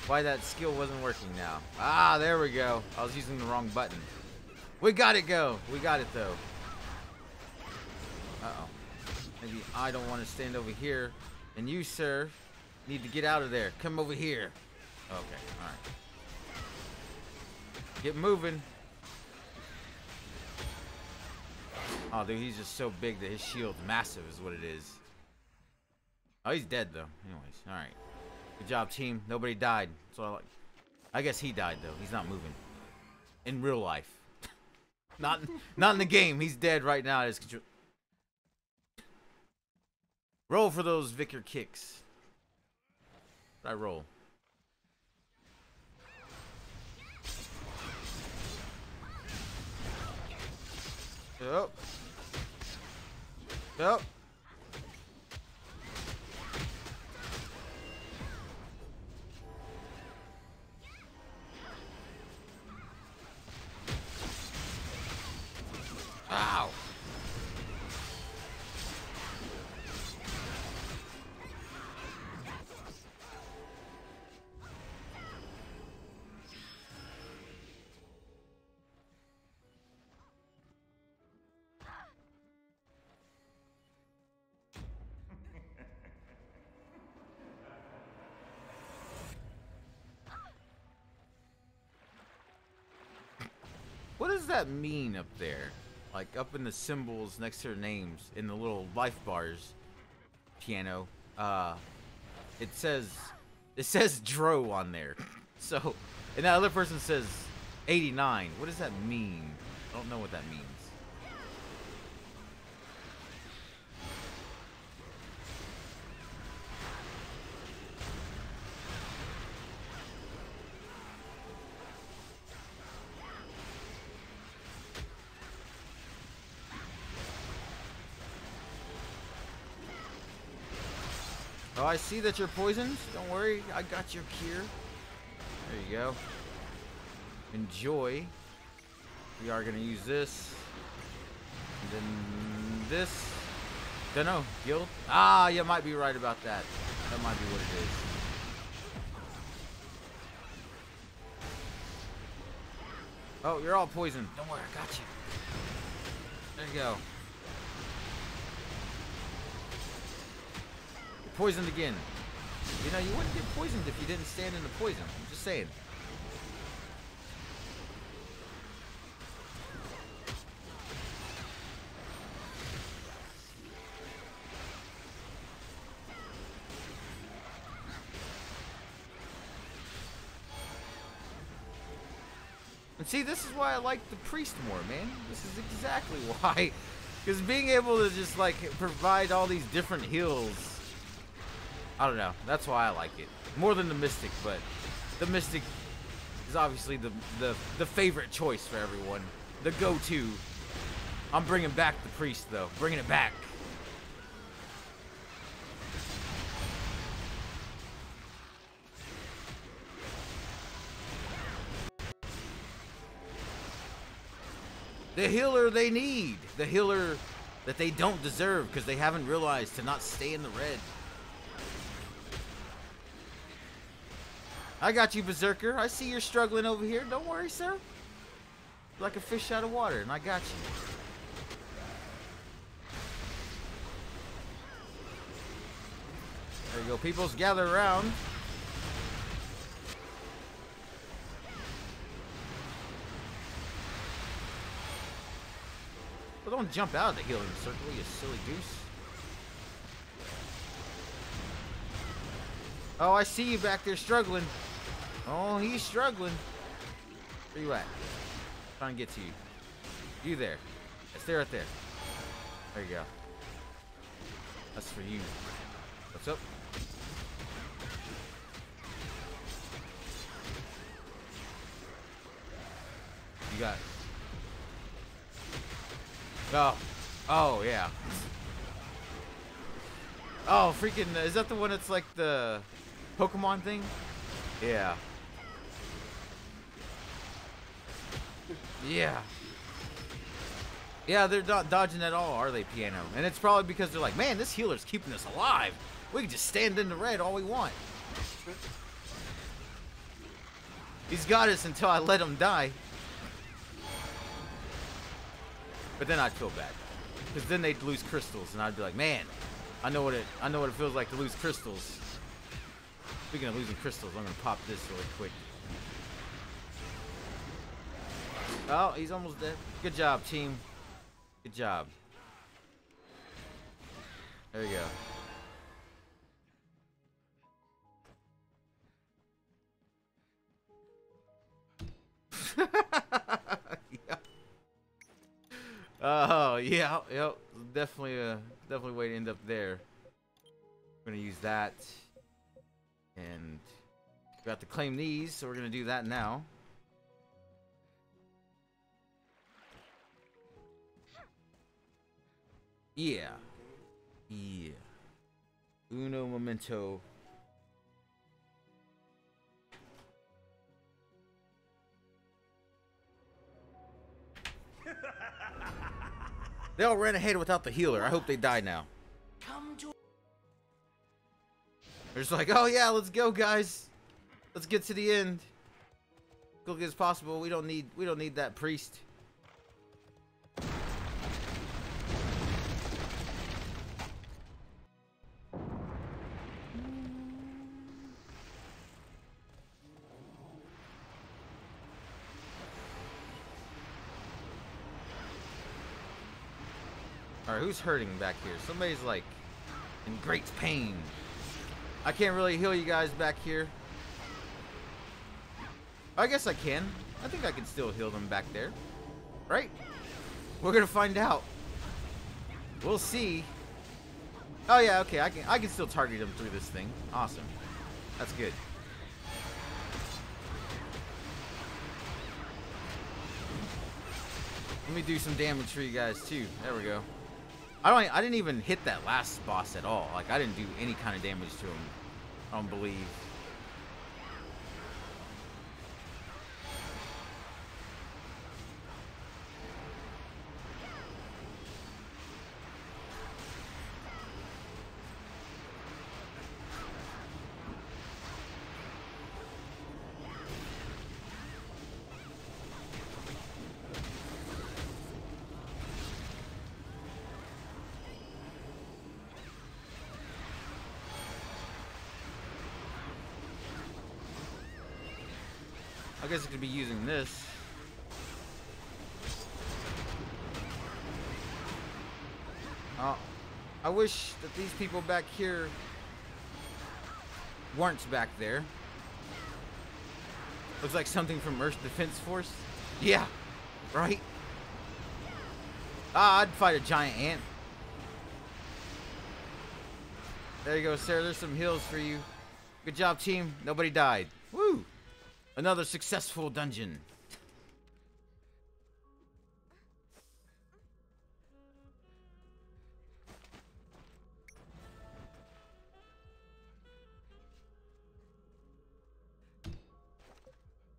why that skill wasn't working now. Ah, there we go. I was using the wrong button. We got it, go. We got it, though. Uh-oh. Maybe I don't want to stand over here. And you, sir, need to get out of there. Come over here. Okay, alright. Get moving. Oh, dude, he's just so big that his shield's massive is what it is. Oh, he's dead, though. Anyways, alright. Good job, team. Nobody died. So I like. I guess he died, though. He's not moving. In real life. not in the game. He's dead right now. Roll for those Vicar kicks. What did I roll? Yep. Yep. Ow. What does that mean up there? Like up in the symbols next to their names in the little life bars piano. It says Dro on there. So, and that other person says 89. What does that mean? I don't know what that means. Oh, I see that you're poisoned. Don't worry, I got your cure. There you go. Enjoy. We are gonna use this. And then this. Don't know. Guild? Ah, you might be right about that. That might be what it is. Oh, you're all poisoned. Don't worry, I got you. There you go. Poisoned again. You know, you wouldn't get poisoned if you didn't stand in the poison. I'm just saying. And see, this is why I like the priest more, man. This is exactly why. Because being able to just, like, provide all these different heals, I don't know. That's why I like it. More than the Mystic, but the Mystic is obviously the favorite choice for everyone. The go-to. I'm bringing back the Priest, though. Bringing it back. The healer they need. The healer that they don't deserve because they haven't realized to not stay in the red. I got you, Berserker. I see you're struggling over here. Don't worry, sir. Like a fish out of water, and I got you. There you go. Peoples, gather around. Well, don't jump out of the healing circle, you silly goose. Oh, I see you back there struggling. Oh, he's struggling. Where you at? Trying to get to you. You there. Stay right there. There you go. That's for you. What's up? You got it. Oh. Oh, yeah. Oh, freaking, is that the one that's like the Pokemon thing? Yeah. Yeah. Yeah, they're not dodging at all, are they, Piano? And it's probably because they're like, man, this healer's keeping us alive. We can just stand in the red all we want. He's got us until I let him die. But then I'd feel bad. Because then they'd lose crystals, and I'd be like, man, I know what it feels like to lose crystals. Speaking of losing crystals, I'm gonna pop this really quick. Oh, he's almost dead. Good job, team. Good job. There you go. Yeah. Oh, yeah, yep. Definitely a way to end up there. We're gonna use that. And we got to claim these, so we're gonna do that now. Yeah. Yeah. Uno momento. They all ran ahead without the healer. I hope they die now. They're just like, oh yeah, let's go, guys. Let's get to the end. Quickly as possible. We don't need that priest. Alright, who's hurting back here? Somebody's like in great pain. I can't really heal you guys back here. I guess I can. I think I can still heal them back there. Right? We're gonna find out. We'll see. Oh yeah, okay. I can still target them through this thing. Awesome. That's good. Let me do some damage for you guys too. There we go. I didn't even hit that last boss at all. Like, I didn't do any kind of damage to him. I don't believe. I guess I could be using this. I wish that these people back here weren't back there. Looks like something from Earth's Defense Force. Yeah, right? I'd fight a giant ant. There you go, Sarah. There's some heals for you. Good job, team. Nobody died. Woo! Another successful dungeon.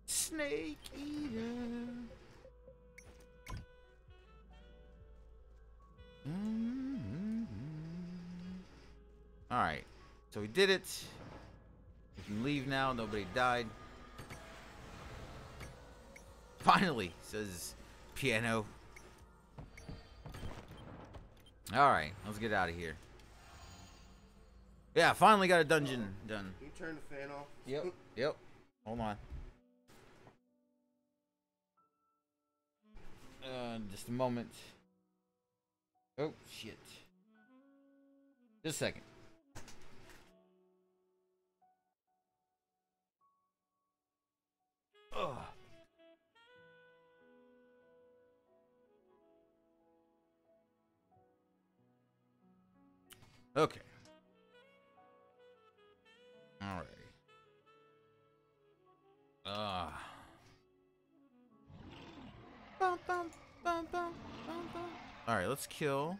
Snake eater. All right, so we did it. We can leave now. Nobody died. Finally, says Piano. Alright, let's get out of here. Yeah, finally got a dungeon done. Can you turn the fan off? Yep. Yep. Hold on. Just a moment. Oh, shit. Just a second. Ugh. Okay. Alrighty. Alright, let's kill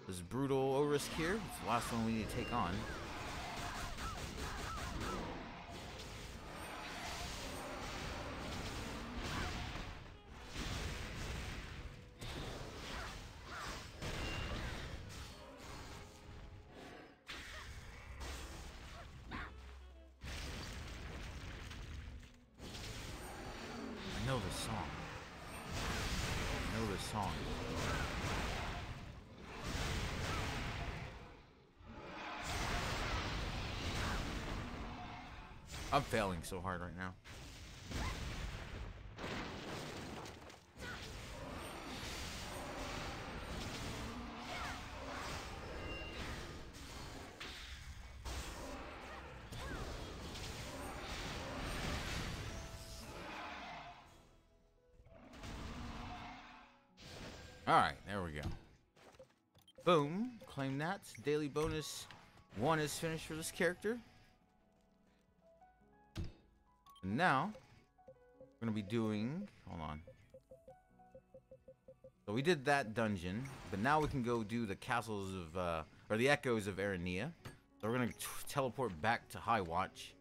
this brutal Orisk here. It's the last one we need to take on. I know this song. I know this song. I'm failing so hard right now. Alright, there we go. Boom. Claim that. Daily bonus 1 is finished for this character. And now, we're going to be doing... Hold on. So we did that dungeon, but now we can go do the castles of... or the echoes of Arania. So we're going to teleport back to High Watch.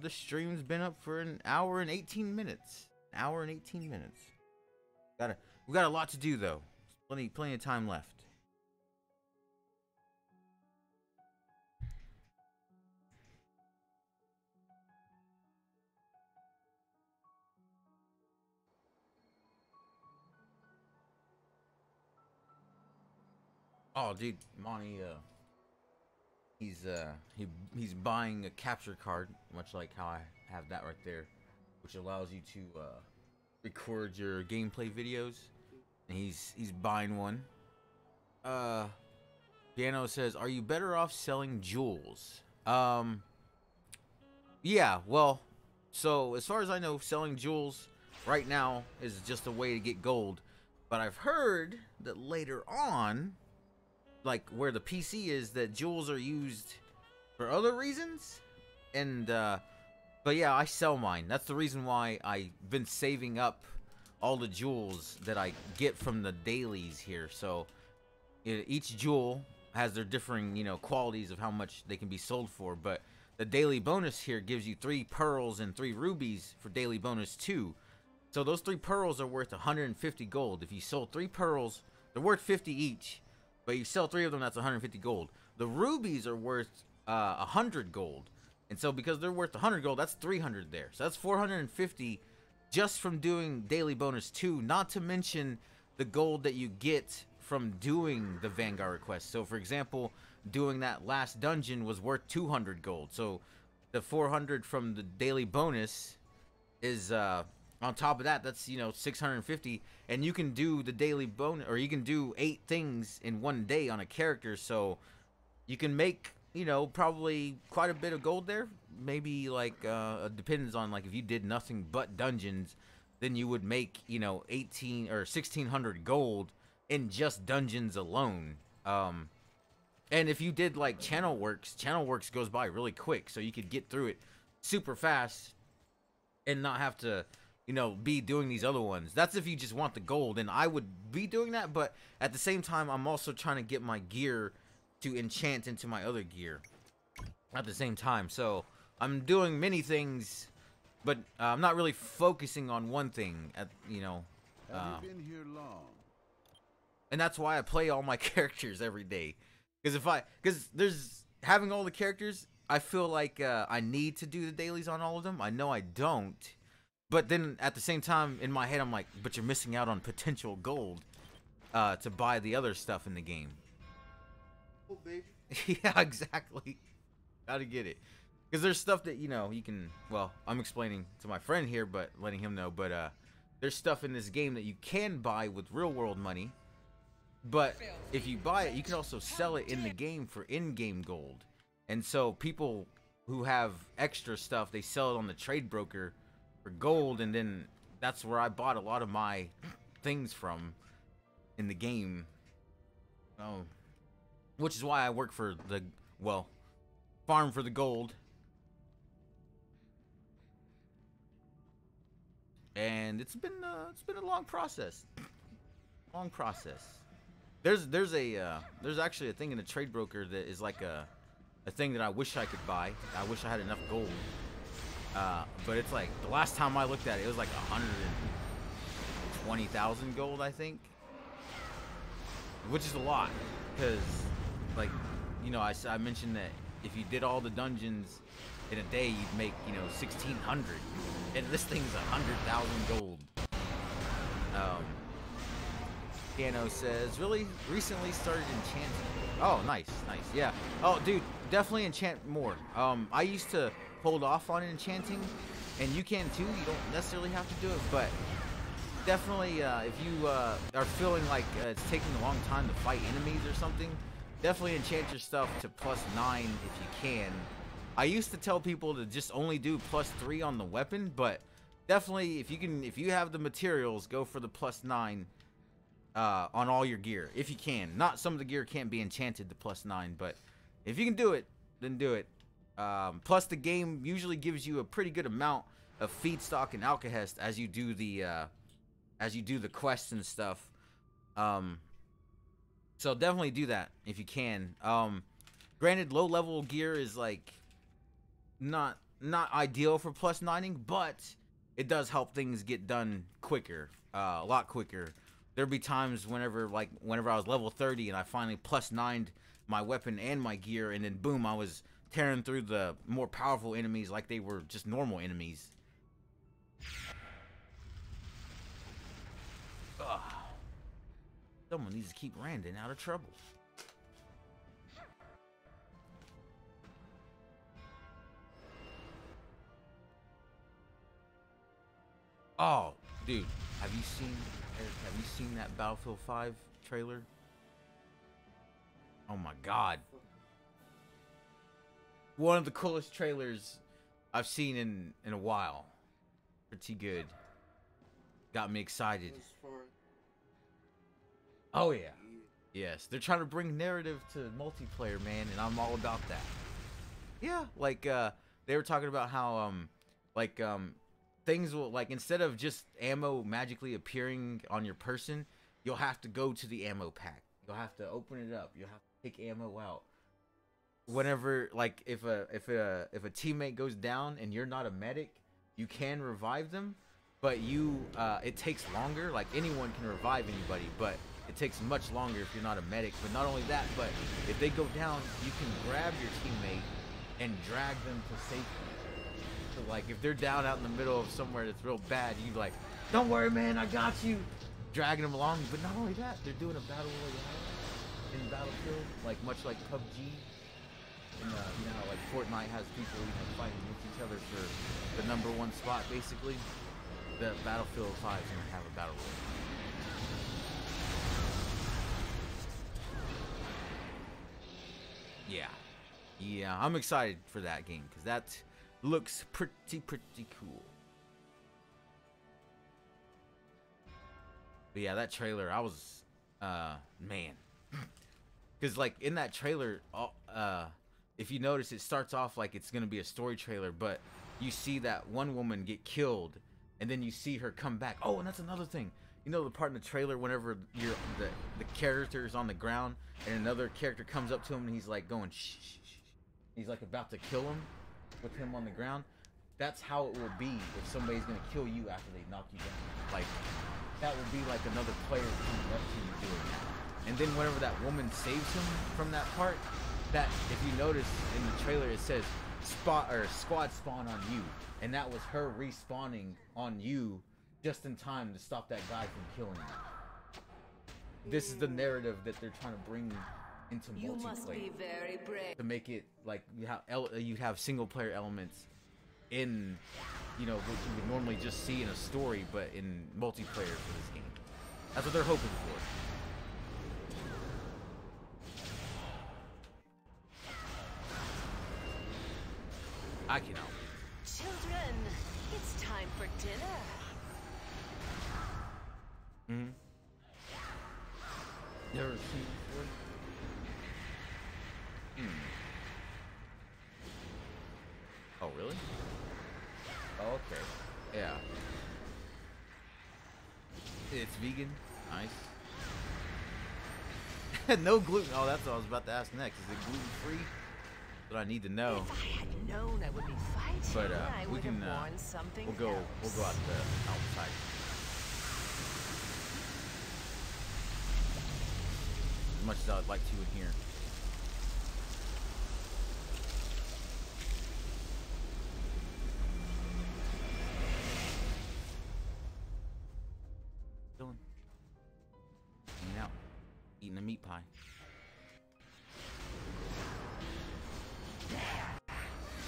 The stream's been up for an hour and 18 minutes. An hour and 18 minutes. We got a lot to do though. Plenty of time left. Oh, dude, Monty, he's buying a capture card, much like how I have that right there, which allows you to record your gameplay videos. And he's buying one. Piano says, "Are you better off selling jewels?" Yeah, well, so as far as I know, selling jewels right now is just a way to get gold. But I've heard that later on, like where the PC is, that jewels are used for other reasons. And but yeah, I sell mine. That's the reason why I've been saving up all the jewels that I get from the dailies here. So each jewel has their differing, you know, qualities of how much they can be sold for. But the daily bonus here gives you 3 pearls and 3 rubies for daily bonus 2. So those 3 pearls are worth 150 gold. If you sold 3 pearls, they're worth 50 each. But you sell 3 of them, that's 150 gold. The rubies are worth 100 gold. And so because they're worth 100 gold, that's 300 there. So that's 450 just from doing daily bonus 2. Not to mention the gold that you get from doing the Vanguard request. So for example, doing that last dungeon was worth 200 gold. So the 400 from the daily bonus is on top of that, that's, you know, 650. And you can do the daily bonus, or you can do 8 things in one day on a character. So you can make, you know, probably quite a bit of gold there. Maybe like it depends on, like, if you did nothing but dungeons, then you would make, you know, 18 or 1600 gold in just dungeons alone. And if you did like channel works goes by really quick, so you could get through it super fast and not have to, you know, be doing these other ones. That's if you just want the gold, and I would be doing that. But at the same time, I'm also trying to get my gear to enchant into my other gear at the same time. So I'm doing many things, but I'm not really focusing on one thing at, you know. Have you been here long? And that's why I play all my characters every day. Because there's having all the characters, I feel like I need to do the dailies on all of them. I know I don't. But then at the same time, in my head, I'm like, but you're missing out on potential gold to buy the other stuff in the game. Oh, baby. Yeah, exactly. Gotta get it. Because there's stuff that, you know, you can... Well, I'm explaining to my friend here, but letting him know. But there's stuff in this game that you can buy with real-world money. But if you buy it, you can also sell it in the game for in-game gold. And so people who have extra stuff, they sell it on the trade broker for gold. And then that's where I bought a lot of my things from in the game. Oh, which is why I work for the, well, farm for the gold. And it's been a long process. Long process. There's actually a thing in the trade broker that is like a thing that I wish I could buy. I wish I had enough gold. But it's like the last time I looked at it, it was like 120,000 gold, I think. Which is a lot, because like, you know, I mentioned that if you did all the dungeons in a day, you'd make, you know, 1,600, and this thing's 100,000 gold. Piano says, really recently started enchanting. Oh, nice, yeah. Oh, dude, definitely enchant more. I used to hold off on enchanting, and you can too. You don't necessarily have to do it, but definitely, if you are feeling like it's taking a long time to fight enemies or something, definitely enchant your stuff to +9 if you can. I used to tell people to just only do +3 on the weapon, but definitely if you have the materials, go for the +9 on all your gear if you can. Not some of the gear can't be enchanted to +9, but if you can do it, then do it. Plus the game usually gives you a pretty good amount of feedstock and alkahest as you do the quests and stuff. So definitely do that if you can. Granted, low level gear is like not ideal for +9ing, but it does help things get done quicker, a lot quicker. There'd be times whenever I was level 30 and I finally +9'd my weapon and my gear, and then boom, I was tearing through the more powerful enemies like they were just normal enemies. Ugh. Someone needs to keep Randon out of trouble. Oh, dude, have you seen that Battlefield 5 trailer? Oh my god. One of the coolest trailers I've seen in a while. Pretty good. Got me excited. Oh yeah. Yes, they're trying to bring narrative to multiplayer, man, and I'm all about that. Yeah, like they were talking about how things will, like, instead of just ammo magically appearing on your person, you'll have to go to the ammo pack. You'll have to open it up. You'll have to take ammo out. Whenever, like, if a teammate goes down and you're not a medic, you can revive them, but it takes longer. Like, anyone can revive anybody, but it takes much longer if you're not a medic. But not only that, but if they go down, you can grab your teammate and drag them to safety. So, like, if they're down out in the middle of somewhere that's real bad, you like, don't worry, man, I got you. Dragging them along. But not only that, they're doing a battle royale in Battlefield, like much like PUBG. And, you know, like Fortnite has people, you know, fighting against each other for the #1 spot, basically. The Battlefield 5 is going to have a battle royale. Yeah, I'm excited for that game because that looks pretty cool. But yeah, that trailer, I was, man, because like in that trailer, if you notice, it starts off like it's gonna be a story trailer, but you see that one woman get killed, and then you see her come back. Oh, and that's another thing. You know the part in the trailer whenever the character is on the ground and another character comes up to him and he's like going shh, shh, shh. He's like about to kill him with him on the ground. That's how it will be if somebody's gonna kill you after they knock you down. Like, that would be like another player coming up to you doing that. And then whenever that woman saves him from that part, that if you notice in the trailer, it says squad spawn on you, and that was her respawning on you just in time to stop that guy from killing you. This is the narrative that they're trying to bring into multiplayer. You must be very brave. To make it like you have single player elements in, you know, what you would normally just see in a story, but in multiplayer for this game. That's what they're hoping for. I cannot. Children, it's time for dinner. Mm-hmm. Never seen before. Oh, really? Oh, okay. Yeah. It's vegan. Nice. No gluten. Oh, that's what I was about to ask next. Is it gluten free? What I need to know. If I had known I would be fighting, But I we would can. have worn something We'll go out the outside. As much as I'd like to in here. Chilling. Hanging out. Eating a meat pie.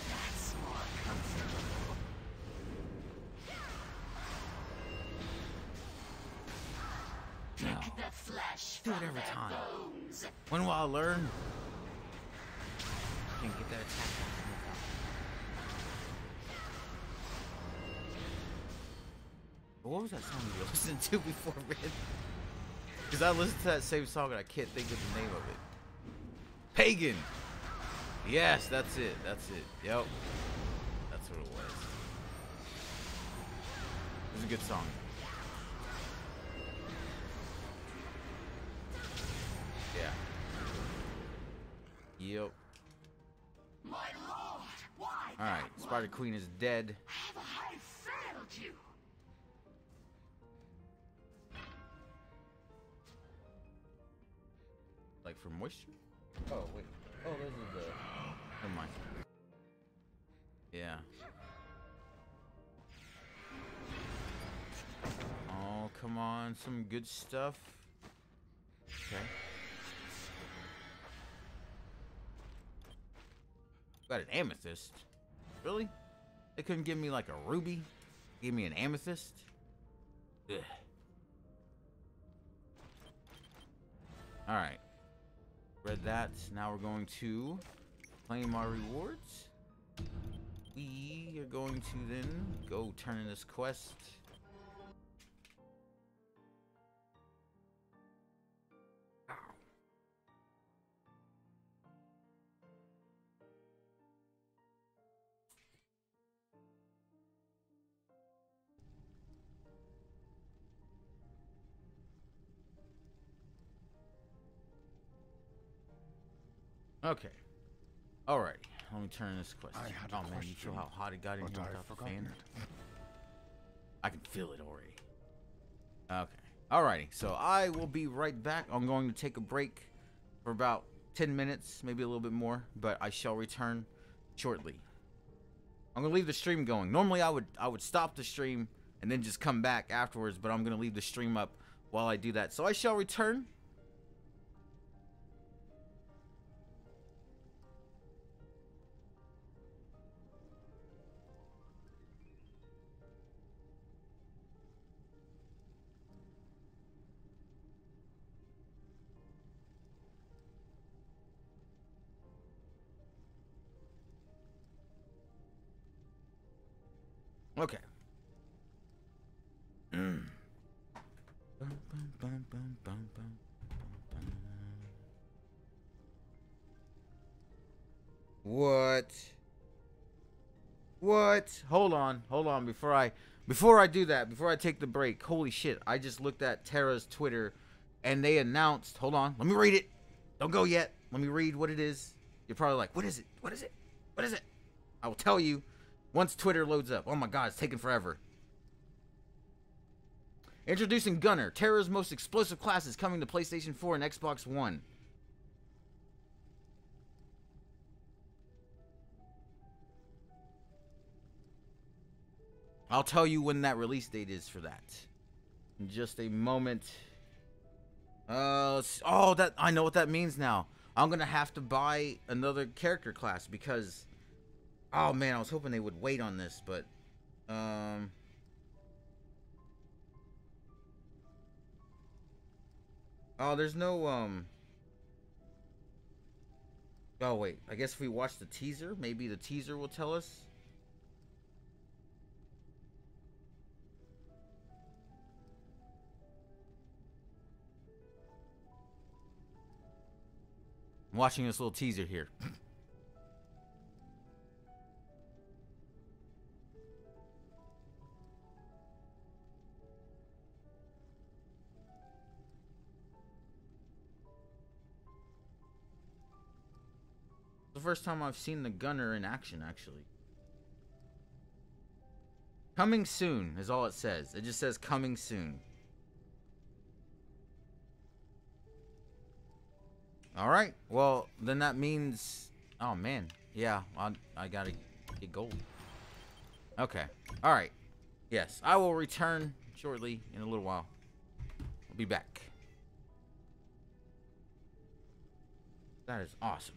That's more comfortable. Take the flesh Do it from every their time. bones. When will I learn? Can't get that attack. What was that song you listened to before, man? Because I listened to that same song and I can't think of the name of it. Pagan! Yes, that's it. That's it. Yep. That's what it was. It was a good song. Yeah. Yep. My lord, why? Alright, Spider Queen is dead. Have I failed you? Like for moisture? Oh, wait. Oh, those are the... Never mind. Yeah. Oh, come on. Some good stuff. Okay. Got an amethyst. Really? They couldn't give me like a ruby? Give me an amethyst? Ugh. Alright. Read that. Now we're going to claim our rewards. We are going to then go turn in this quest. Okay. Alrighty. Let me turn this quest. I had a Oh man, you feel how hot it got in but here I've without the forgotten fan? it. I can feel it already. Okay. Alrighty. So I will be right back. I'm going to take a break for about 10 minutes, maybe a little bit more, but I shall return shortly. I'm gonna leave the stream going. Normally I would stop the stream and then just come back afterwards, but I'm gonna leave the stream up while I do that. So I shall return. Okay. What? Hold on. Before I do that, before I take the break, holy shit! I just looked at Tera's Twitter, and they announced. Hold on, let me read it. Don't go yet. Let me read what it is. You're probably like, what is it? What is it? What is it? I will tell you once Twitter loads up. Oh my god, it's taking forever. Introducing Gunner, Tera's most explosive classes coming to PlayStation 4 and Xbox One. I'll tell you when that release date is for that. In just a moment. Oh, that I know what that means now. I'm gonna have to buy another character class because, oh man, I was hoping they would wait on this, but oh, there's no oh wait, I guess if we watch the teaser, maybe the teaser will tell us. I'm watching this little teaser here. The first time I've seen the gunner in action, actually. Coming soon is all it says. It just says coming soon. Alright, well, then that means... Oh, man. Yeah, I gotta get gold. Okay, alright. Yes, I will return shortly in a little while. I'll be back. That is awesome.